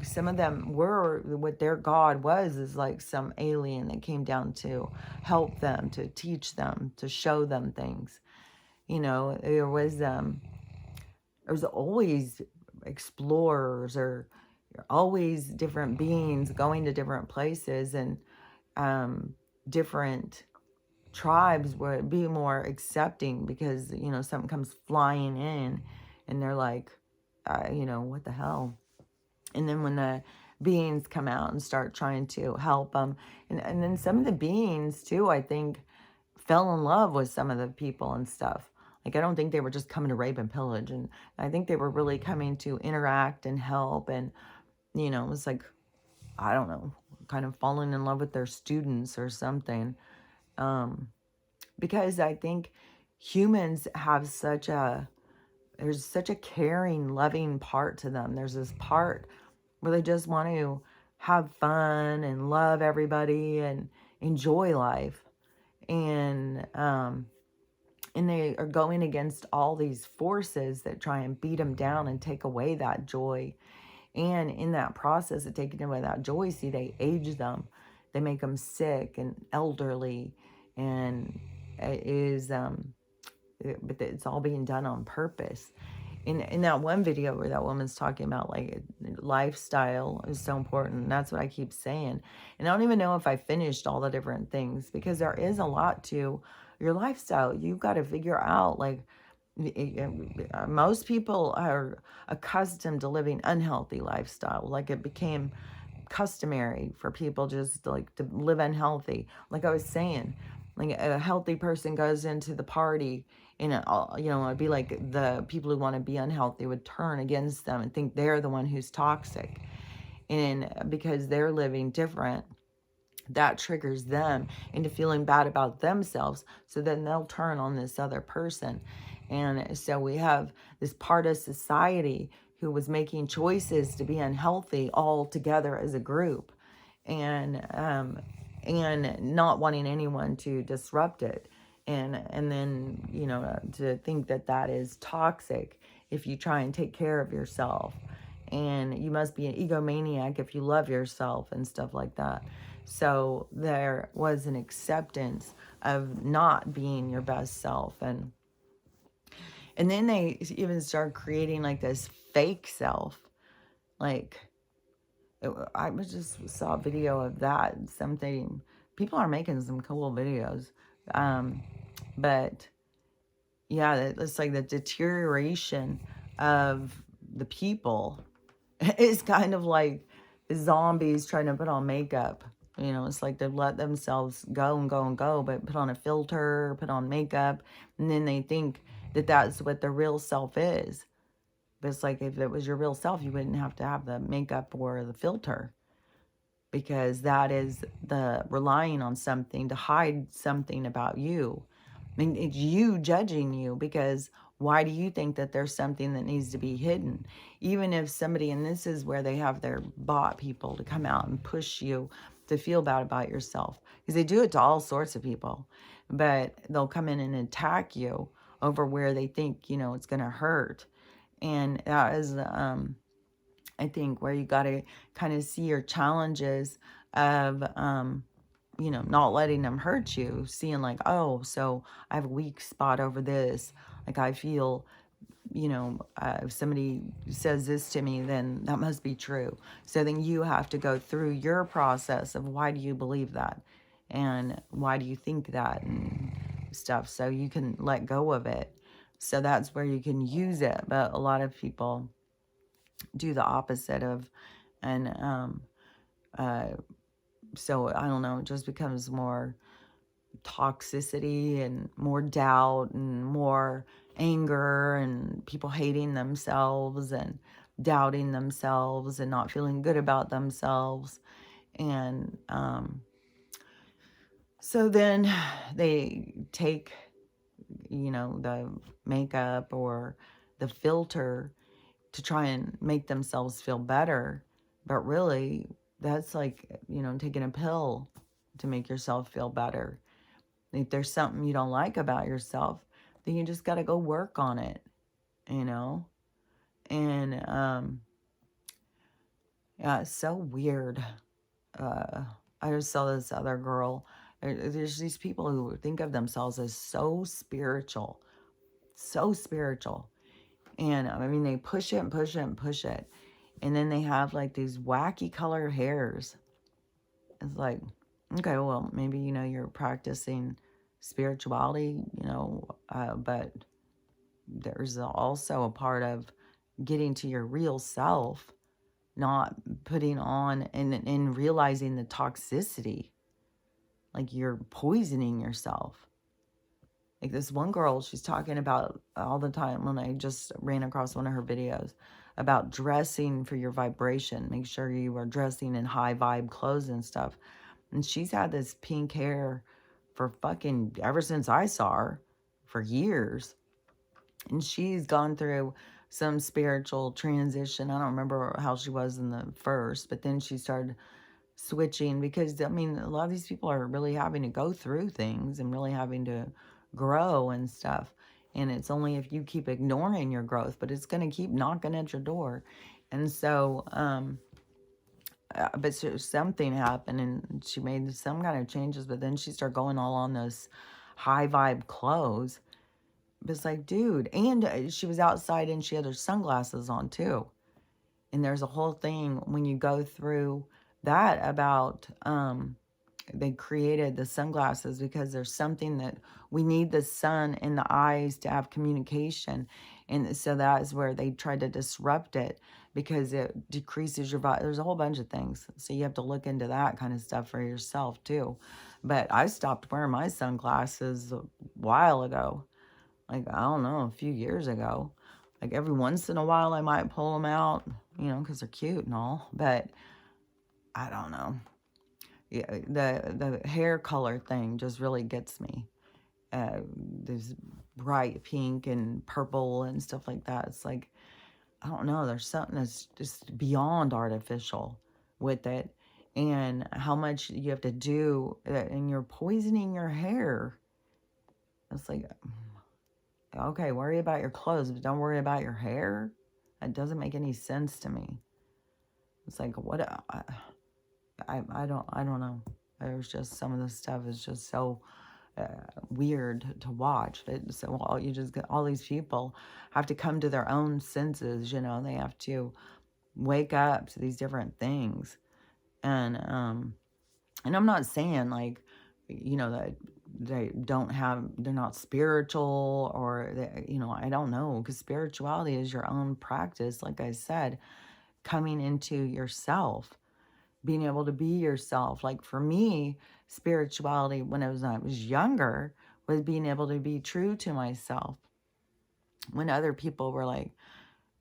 some of them were, what their god was is like some alien that came down to help them, to teach them, to show them things. You know, there was always explorers or always different beings going to different places, and different tribes would be more accepting because, you know, something comes flying in and they're like, you know, what the hell? And then when the beings come out and start trying to help them, and then some of the beings too, I think, fell in love with some of the people and stuff. Like, I don't think they were just coming to rape and pillage. And I think they were really coming to interact and help. And, you know, it was like, I don't know, kind of falling in love with their students or something. Because I think humans have there's such a caring, loving part to them. There's this part where they just want to have fun and love everybody and enjoy life. And they are going against all these forces that try and beat them down and take away that joy. And in that process of taking away that joy, see, they age them. They make them sick and elderly. And it is, but it's all being done on purpose. In that one video where that woman's talking about like lifestyle is so important. That's what I keep saying. And I don't even know if I finished all the different things because there is a lot to your lifestyle. You've got to figure out like most people are accustomed to living unhealthy lifestyle. Like it became customary for people just like to live unhealthy. Like I was saying, like a healthy person goes into the party and you know, it'd be like the people who want to be unhealthy would turn against them and think they're the one who's toxic. And because they're living different, that triggers them into feeling bad about themselves. So then they'll turn on this other person. And so we have this part of society who was making choices to be unhealthy all together as a group, and not wanting anyone to disrupt it. And then, you know, to think that that is toxic if you try and take care of yourself. And you must be an egomaniac if you love yourself and stuff like that. So there was an acceptance of not being your best self. And then they even start creating like this fake self. Like, I just saw a video of that. Something, people are making some cool videos. But yeah, it's like the deterioration of the people is kind of like zombies trying to put on makeup. You know, it's like they let themselves go and go and go, but put on a filter, put on makeup, and then they think that that's what their real self is. But it's like if it was your real self, you wouldn't have to have the makeup or the filter, because that is the relying on something to hide something about you. I mean, it's you judging you, because why do you think that there's something that needs to be hidden? Even if somebody, and this is where they have their bot people to come out and push you to feel bad about yourself, because they do it to all sorts of people, but they'll come in and attack you over where they think, you know, it's going to hurt. And that is, I think, where you got to kind of see your challenges of, you know, not letting them hurt you, seeing like, oh, so I have a weak spot over this. Like I feel, you know, if somebody says this to me, then that must be true. So then you have to go through your process of why do you believe that? And why do you think that and stuff, so you can let go of it. So that's where you can use it. But a lot of people do the opposite of, and so I don't know, it just becomes more toxicity and more doubt and more anger and people hating themselves and doubting themselves and not feeling good about themselves. And so then they take, you know, the makeup or the filter, to try and make themselves feel better. But really, that's like, taking a pill to make yourself feel better. If there's something you don't like about yourself, then you just got to go work on it, And, yeah, it's so weird. I just saw this other girl. There's these people who think of themselves as so spiritual. So spiritual. And I mean, they push it and push it and push it. And then they have like these wacky colored hairs. It's like, okay, well, maybe, you're practicing spirituality, but there's also a part of getting to your real self, not putting on and realizing the toxicity. Like you're poisoning yourself. Like this one girl, she's talking about all the time when I just ran across one of her videos about dressing for your vibration. Make sure you are dressing in high vibe clothes and stuff. And she's had this pink hair for fucking ever since I saw her, for years. And she's gone through some spiritual transition. I don't remember how she was in the first, but then she started switching because, I mean, a lot of these people are really having to go through things and really having to grow and stuff. And it's only if you keep ignoring your growth, but it's going to keep knocking at your door. And so, but something happened and she made some kind of changes, but then she started going all on this high vibe clothes. But it's like, dude, and she was outside and she had her sunglasses on too. And there's a whole thing when you go through that about they created the sunglasses because there's something that we need the sun in the eyes to have communication. And so that is where they tried to disrupt it because it decreases your body. There's a whole bunch of things. So you have to look into that kind of stuff for yourself too. But I stopped wearing my sunglasses a while ago. Like, I don't know, a few years ago. Like every once in a while I might pull them out, because they're cute and all. But I don't know. Yeah, the hair color thing just really gets me. There's bright pink and purple and stuff like that. It's like, I don't know, there's something that's just beyond artificial with it. And how much you have to do, and you're poisoning your hair. It's like, okay, worry about your clothes, but don't worry about your hair. That doesn't make any sense to me. It's like, what? I don't know. There's just some of the stuff is just so weird to watch. So all these people have to come to their own senses. They have to wake up to these different things, and I'm not saying like, that they're not spiritual or I don't know, because spirituality is your own practice. Like I said, coming into yourself, being able to be yourself. Like for me, spirituality when I was younger was being able to be true to myself. When other people were like,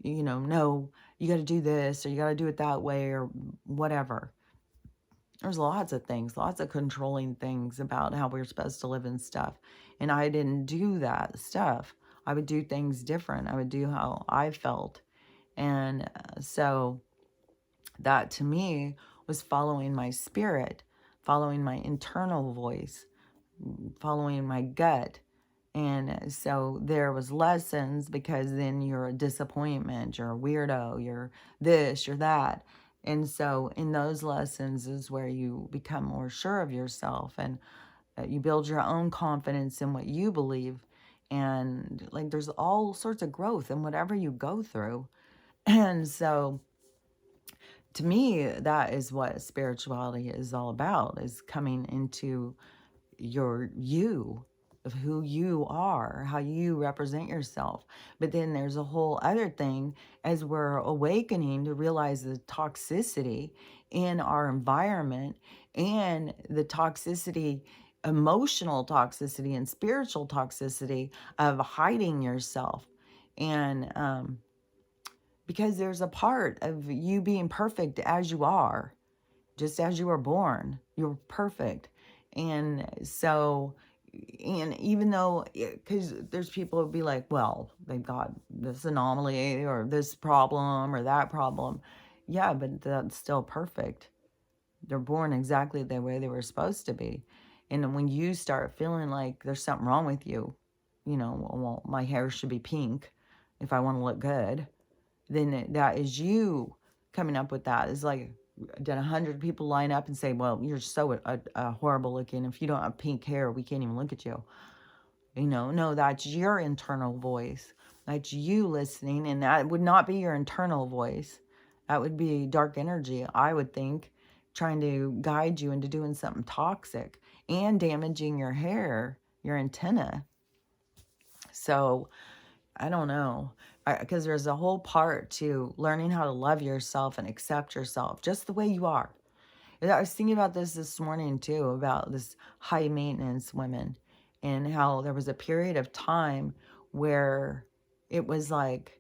no, you got to do this or you got to do it that way or whatever. There's lots of things, lots of controlling things about how we're supposed to live and stuff. And I didn't do that stuff. I would do things different. I would do how I felt. And so that to me was following my spirit, following my internal voice, following my gut. And so there was lessons because then you're a disappointment, you're a weirdo, you're this, you're that. And so in those lessons is where you become more sure of yourself and you build your own confidence in what you believe. And like there's all sorts of growth in whatever you go through. And so to me, that is what spirituality is all about, is coming into your you, of who you are, how you represent yourself. But then there's a whole other thing as we're awakening to realize the toxicity in our environment and the toxicity, emotional toxicity and spiritual toxicity of hiding yourself. And because there's a part of you being perfect as you are, just as you were born, you're perfect. And so And even though, because there's people who'll be like, well, they've got this anomaly or this problem or that problem. Yeah, but that's still perfect. They're born exactly the way they were supposed to be. And when you start feeling like there's something wrong with you, well, my hair should be pink if I want to look good, then that is you coming up with that. It's like, did 100 people line up and say, well, you're so horrible looking. If you don't have pink hair, we can't even look at you. No, that's your internal voice. That's you listening, and that would not be your internal voice. That would be dark energy, I would think, trying to guide you into doing something toxic and damaging your hair, your antenna. So, I don't know. Because there's a whole part to learning how to love yourself and accept yourself just the way you are. I was thinking about this morning too, about this high maintenance women and how there was a period of time where it was like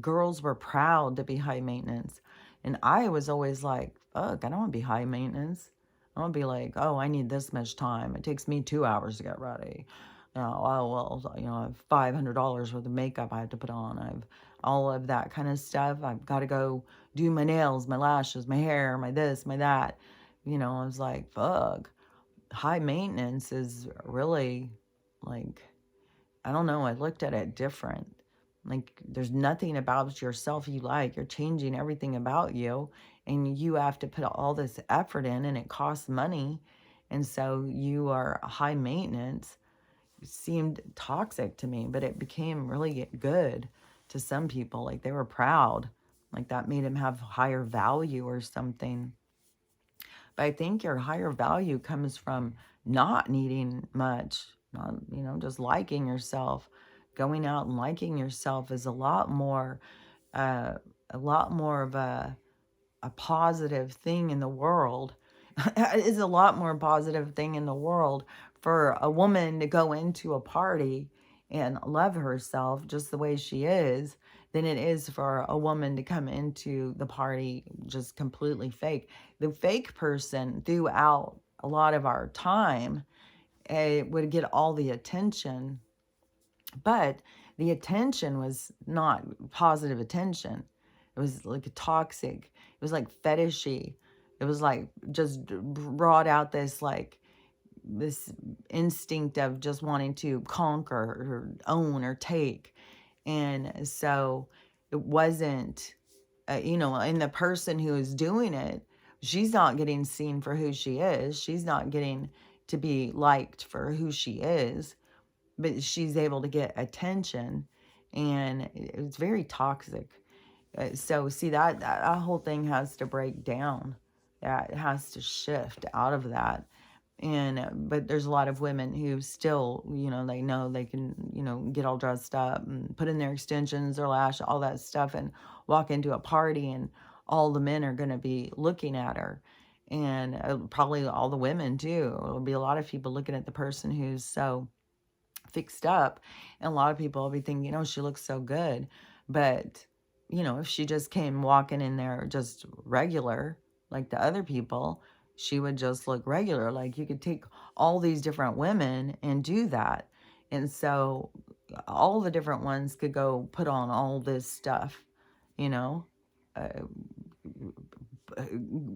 girls were proud to be high maintenance. And I was always like, fuck, I don't want to be high maintenance. I want to be like, oh, I need this much time. It takes me 2 hours to get ready. Oh, well, I have $500 worth of makeup I have to put on. I've all of that kind of stuff. I've got to go do my nails, my lashes, my hair, my this, my that. I was like, fuck. High maintenance is really like, I don't know. I looked at it different. Like, there's nothing about yourself you like. You're changing everything about you, and you have to put all this effort in, and it costs money. And so you are high maintenance. It seemed toxic to me, but it became really good to some people. Like, they were proud. Like, that made them have higher value or something. But I think your higher value comes from not needing much, not, just liking yourself. Going out and liking yourself is a lot more of a positive thing in the world. Is a lot more positive thing in the world for a woman to go into a party and love herself just the way she is than it is for a woman to come into the party just completely fake. The fake person throughout a lot of our time would get all the attention, but the attention was not positive attention. It was like toxic. It was like fetishy. It was like just brought out this instinct of just wanting to conquer or own or take. And so it wasn't, and the person who is doing it, she's not getting seen for who she is. She's not getting to be liked for who she is, but she's able to get attention, and it's very toxic. So see, that whole thing has to break down. That has to shift out of that. And but there's a lot of women who still, they know they can, get all dressed up and put in their extensions, their lash, all that stuff, and walk into a party, and all the men are going to be looking at her, and probably all the women too. There'll be a lot of people looking at the person who's so fixed up, and a lot of people will be thinking, oh, she looks so good. But if she just came walking in there just regular like the other people, she would just look regular. Like, you could take all these different women and do that, and so all the different ones could go put on all this stuff, uh,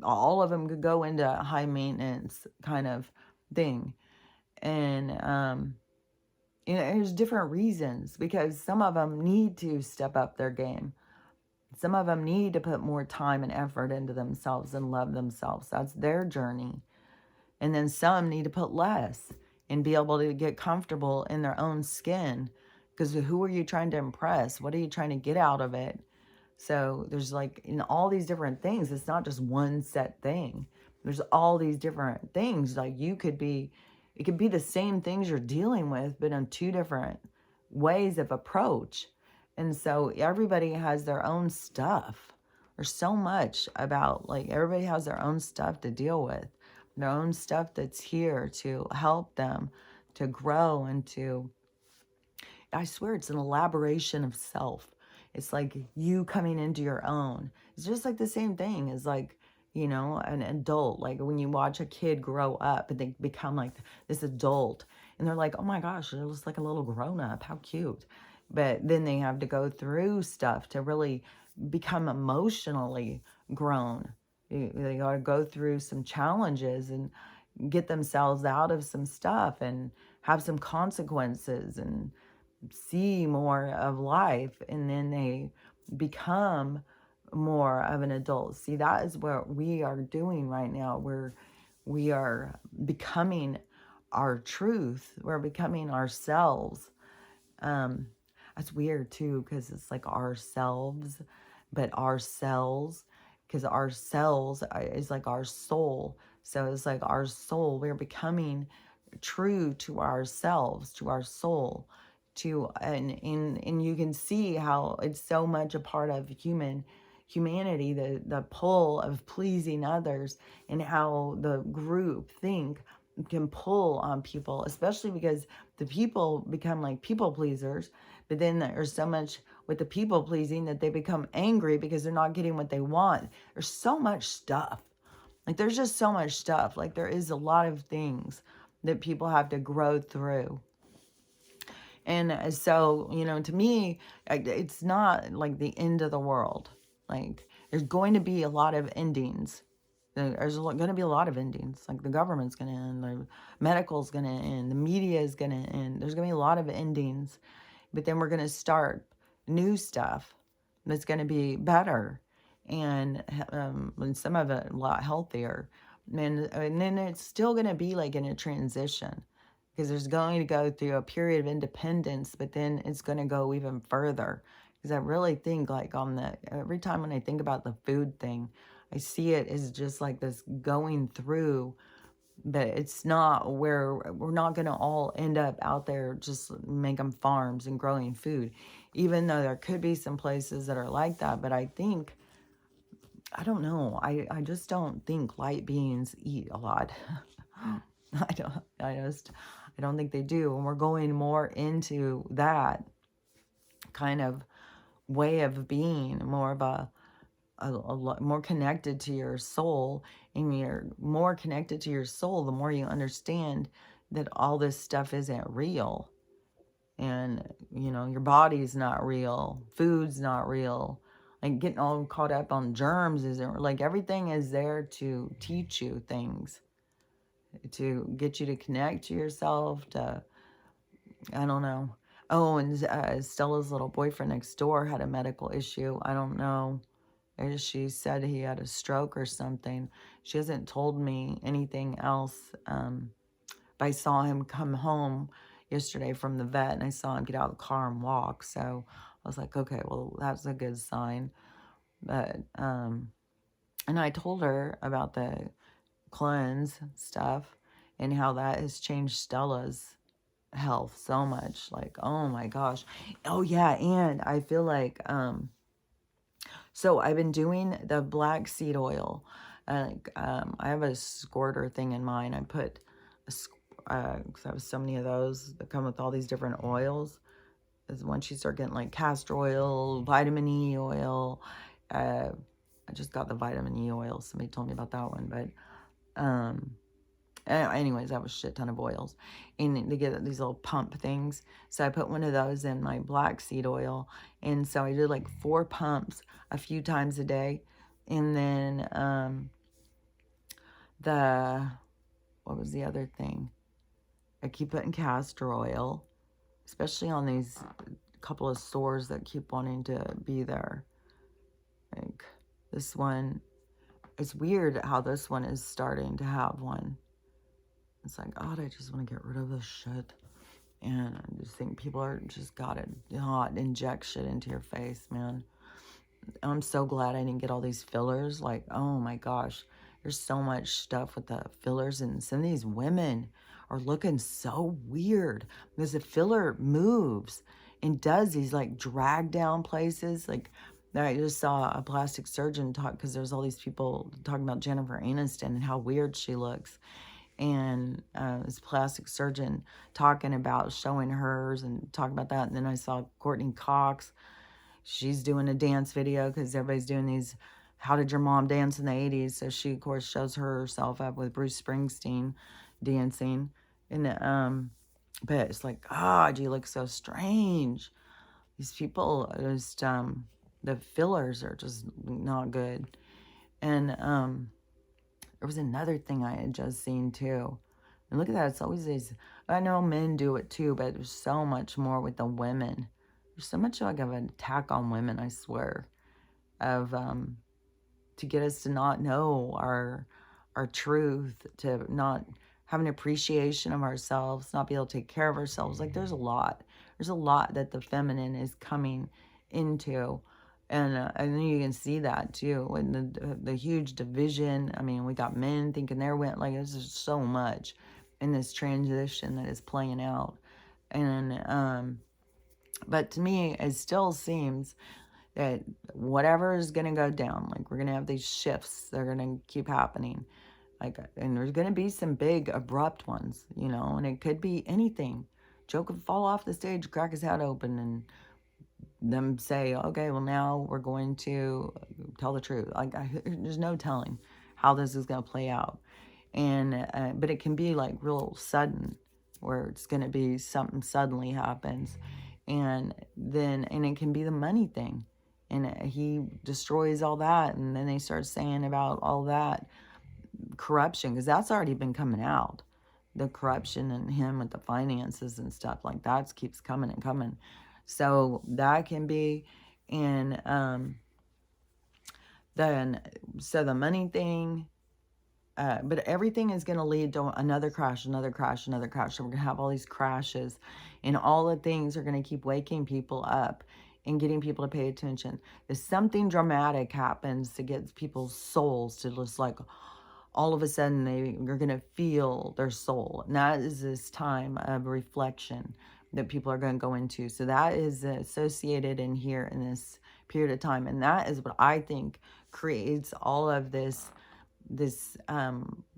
all of them could go into high maintenance kind of thing. And there's different reasons, because some of them need to step up their game. Some of them need to put more time and effort into themselves and love themselves. That's their journey. And then some need to put less and be able to get comfortable in their own skin. Because who are you trying to impress? What are you trying to get out of it? So there's like, in all these different things, it's not just one set thing. There's all these different things. Like, it could be the same things you're dealing with, but in two different ways of approach. And so everybody has their own stuff. There's so much about, like, everybody has their own stuff to deal with, their own stuff that's here to help them to grow and to, I swear, it's an elaboration of self. It's like you coming into your own. It's just like the same thing as like, an adult. Like when you watch a kid grow up and they become like this adult, And they're like, oh my gosh, it looks like a little grown up. How cute. But then they have to go through stuff to really become emotionally grown. They got to go through some challenges and get themselves out of some stuff and have some consequences and see more of life. And then they become more of an adult. See, that is what we are doing right now. We are becoming our truth. We're becoming ourselves. That's weird too, because it's like ourselves, but ourselves, because ourselves is like our soul. So it's like our soul. We're becoming true to ourselves, to our soul, to and you can see how it's so much a part of humanity, the pull of pleasing others, and how the group think can pull on people, especially because the people become like people pleasers. But then there's so much with the people pleasing that they become angry because they're not getting what they want. There's so much stuff. Like there's just so much stuff. Like there is a lot of things that people have to grow through. And so, to me, it's not like the end of the world. Like there's going to be a lot of endings. There's going to be a lot of endings. Like the government's going to end, the medical's going to end, the media is going to end. There's going to be a lot of endings. But then we're going to start new stuff that's going to be better and some of it a lot healthier. And then it's still going to be like in a transition because there's going to go through a period of independence, but then it's going to go even further. Because I really think like every time when I think about the food thing, I see it as just like this going through, but it's not where we're not going to all end up out there just making farms and growing food, even though there could be some places that are like that. But I don't know. I just don't think light beings eat a lot. I don't think they do. And we're going more into that kind of way of being, more of a more connected to your soul. And you're more connected to your soul, the more you understand that all this stuff isn't real. And, your body's not real. Food's not real. Like getting all caught up on germs isn't, like everything is there to teach you things, to get you to connect to yourself, to, I don't know. Oh, and Stella's little boyfriend next door had a medical issue. I don't know. She said he had a stroke or something. She hasn't told me anything else. But I saw him come home yesterday from the vet, and I saw him get out of the car and walk. So I was like, okay, well, that's a good sign. But, and I told her about the cleanse stuff and how that has changed Stella's health so much. Like, oh my gosh. Oh yeah, and I feel like, so I've been doing the black seed oil. I have a squirter thing in mine. I put, because I have so many of those that come with all these different oils. Is once you start getting like castor oil, vitamin E oil. I just got the vitamin E oil. Somebody told me about that one. But anyways, I have a shit ton of oils. And they get these little pump things. So I put one of those in my black seed oil. And so I did like 4 pumps a few times a day. And then what was the other thing? I keep putting castor oil, especially on these couple of sores that keep wanting to be there. Like this one, it's weird how this one is starting to have one. It's like, God, I just want to get rid of this shit. And I just think people are just got it hot, inject shit into your face, man. I'm so glad I didn't get all these fillers. Like, oh my gosh, there's so much stuff with the fillers, and some of these women are looking so weird because the filler moves and does these like drag down places. Like I just saw a plastic surgeon talk, because there's all these people talking about Jennifer Aniston and how weird she looks. And this plastic surgeon talking about showing hers and talking about that. And then I saw Courtney Cox. She's doing a dance video because everybody's doing these, how did your mom dance in the 80s? So she, of course, shows herself up with Bruce Springsteen dancing. And But it's like, God, you look so strange. These people are just, the fillers are just not good. And there was another thing I had just seen too. And look at that. It's always these, I know men do it too, but there's so much more with the women. There's so much like of an attack on women, I swear, of to get us to not know our truth, to not have an appreciation of ourselves, not be able to take care of ourselves. Like there's a lot. There's a lot that the feminine is coming into. And I think you can see that too in the huge division. I mean, we got men thinking they're went like there's just so much in this transition that is playing out. And but to me, it still seems that whatever is going to go down, like we're going to have these shifts that are going to keep happening. Like, and there's going to be some big abrupt ones, you know, and it could be anything. Joe could fall off the stage, crack his head open, and them say, okay, well, now we're going to tell the truth. Like, there's no telling how this is going to play out. And, but it can be like real sudden, where it's going to be something suddenly happens. And then, and it can be the money thing. And he destroys all that. And then they start saying about all that corruption, because that's already been coming out. The corruption in him with the finances and stuff like that keeps coming and coming. So that can be, and then, so the money thing, but everything is going to lead to another crash, another crash, another crash. So we're going to have all these crashes, and all the things are going to keep waking people up and getting people to pay attention. If something dramatic happens to get people's souls to just like, all of a sudden they're going to feel their soul. And that is this time of reflection that people are going to go into. So that is associated in here in this period of time. And that is what I think creates all of this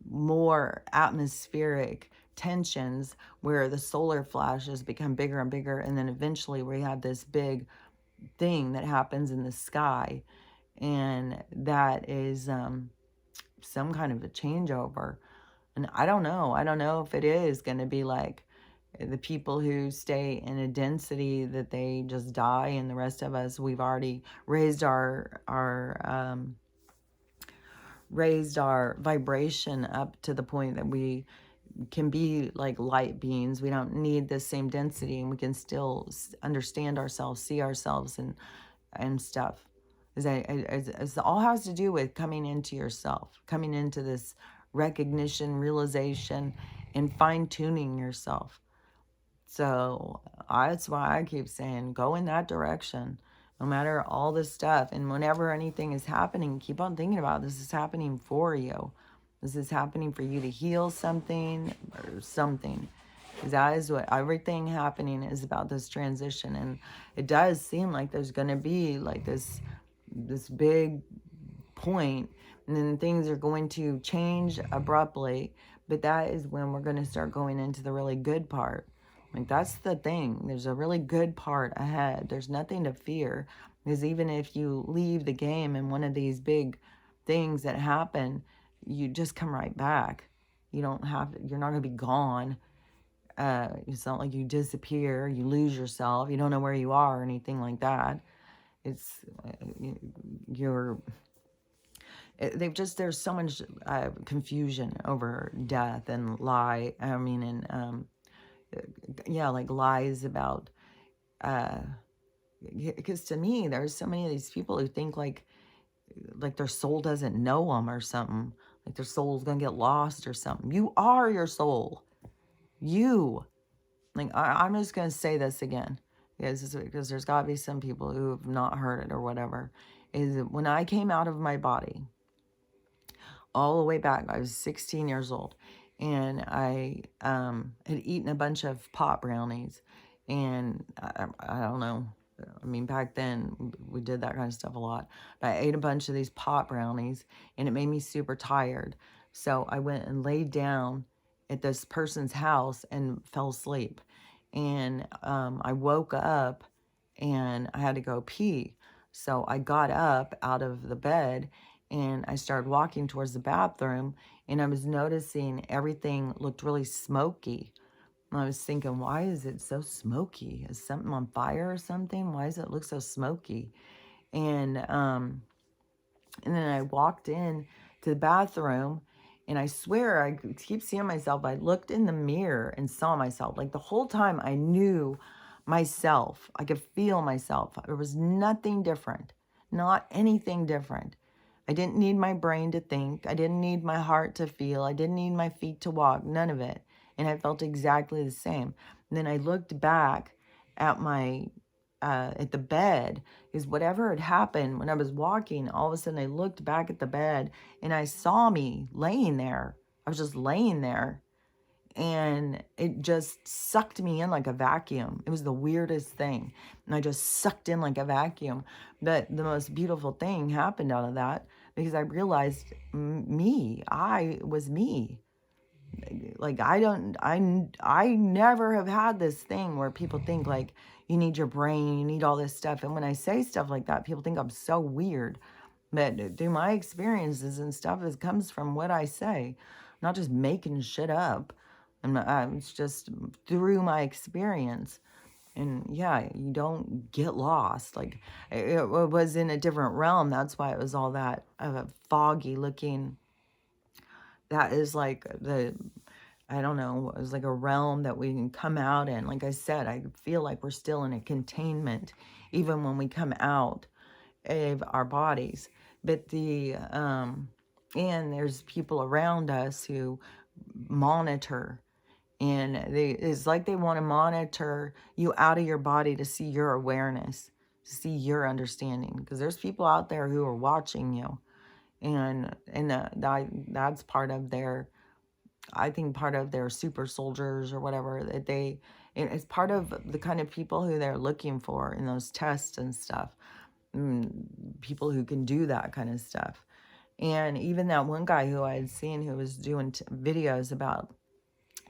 more atmospheric tensions, where the solar flashes become bigger and bigger. And then eventually we have this big thing that happens in the sky. And that is some kind of a changeover. And I don't know. I don't know if it is going to be like the people who stay in a density that they just die, and the rest of us, we've already raised our vibration up to the point that we can be like light beings. We don't need the same density, and we can still understand ourselves, see ourselves, and stuff. It all has to do with coming into yourself, coming into this recognition, realization, and fine-tuning yourself. So that's why I keep saying, go in that direction, no matter all this stuff. And whenever anything is happening, keep on thinking about this is happening for you. This is happening for you to heal something or something. Because that is what everything happening is about, this transition. And it does seem like there's going to be like this big point, and then things are going to change abruptly. But that is when we're going to start going into the really good part. Like, that's the thing. There's a really good part ahead. There's nothing to fear. Because even if you leave the game in one of these big things that happen, you just come right back. You're not going to be gone. It's not like you disappear, you lose yourself, you don't know where you are or anything like that. It's there's so much confusion over death and lie. I mean, and yeah, like lies about, because to me, there's so many of these people who think like their soul doesn't know them or something, like their soul's gonna get lost or something. You are your soul. You, like, I'm just gonna say this again, because there's gotta be some people who have not heard it or whatever. Is when I came out of my body, all the way back, I was 16 years old, and I had eaten a bunch of pot brownies, and I don't know. I mean, back then we did that kind of stuff a lot. But I ate a bunch of these pot brownies, and it made me super tired. So I went and laid down at this person's house and fell asleep. And I woke up, and I had to go pee. So I got up out of the bed, and I started walking towards the bathroom, and I was noticing everything looked really smoky. And I was thinking, why is it so smoky? Is something on fire or something? Why does it look so smoky? And then I walked in to the bathroom, and I swear I could keep seeing myself. I looked in the mirror and saw myself. Like the whole time I knew myself. I could feel myself. There was nothing different, not anything different. I didn't need my brain to think. I didn't need my heart to feel. I didn't need my feet to walk. None of it. And I felt exactly the same. And then I looked back at my at the bed, is whatever had happened when I was walking, all of a sudden I looked back at the bed and I saw me laying there. I was just laying there, and it just sucked me in like a vacuum. It was the weirdest thing. And I just sucked in like a vacuum. But the most beautiful thing happened out of that, because I realized I was me. Like I never have had this thing where people think like you need your brain, you need all this stuff. And when I say stuff like that, people think I'm so weird. But through my experiences and stuff, it comes from what I say, not just making shit up. And it's just through my experience. And yeah, you don't get lost. Like it was in a different realm. That's why it was all that foggy looking. That is like I don't know, it was like a realm that we can come out in. Like I said, I feel like we're still in a containment, even when we come out of our bodies. But and there's people around us who monitor, and it's like they want to monitor you out of your body to see your awareness, to see your understanding. Because there's people out there who are watching you, and that's part of their, I think, part of their super soldiers or whatever, that it's part of the kind of people who they're looking for in those tests and stuff. People who can do that kind of stuff. And even that one guy who I had seen who was doing videos about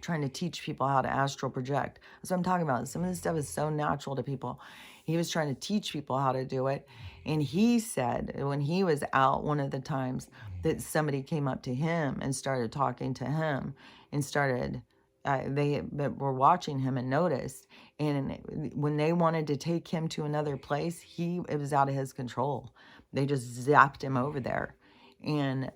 trying to teach people how to astral project. That's what I'm talking about. Some of this stuff is so natural to people. He was trying to teach people how to do it. And he said when he was out one of the times that somebody came up to him and started talking to him and started, they were watching him and noticed. And when they wanted to take him to another place, it was out of his control. They just zapped him over there. And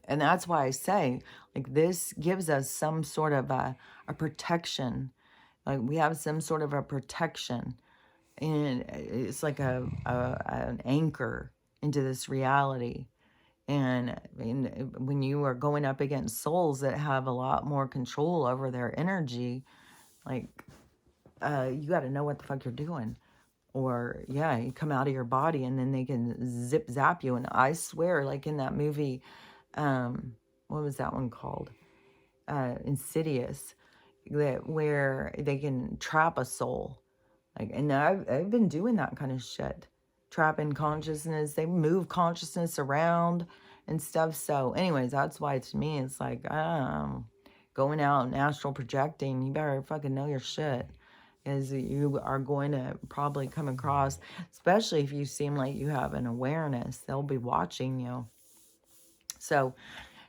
that's why I say, like, this gives us some sort of a protection. Like, we have some sort of a protection. And it's like an anchor into this reality. And when you are going up against souls that have a lot more control over their energy, like, you got to know what the fuck you're doing. Or, yeah, you come out of your body and then they can zip zap you. And I swear, like in that movie, what was that one called? Insidious, where they can trap a soul. Like, and I've been doing that kind of shit. Trapping consciousness. They move consciousness around and stuff. So anyways, that's why to me, it's like, going out and astral projecting, you better fucking know your shit. Is you are going to probably come across, especially if you seem like you have an awareness, they'll be watching you. So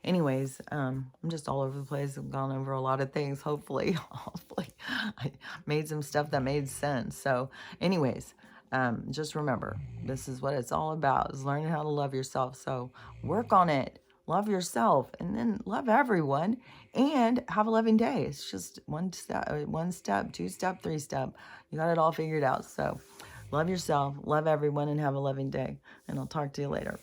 anyways, I'm just all over the place. I've gone over a lot of things. Hopefully I made some stuff that made sense. So anyways, just remember, this is what it's all about, is learning how to love yourself. So work on it. Love yourself, and then love everyone, and have a loving day. It's just one step, 2 step, 3 step. You got it all figured out. So love yourself, love everyone, and have a loving day. And I'll talk to you later.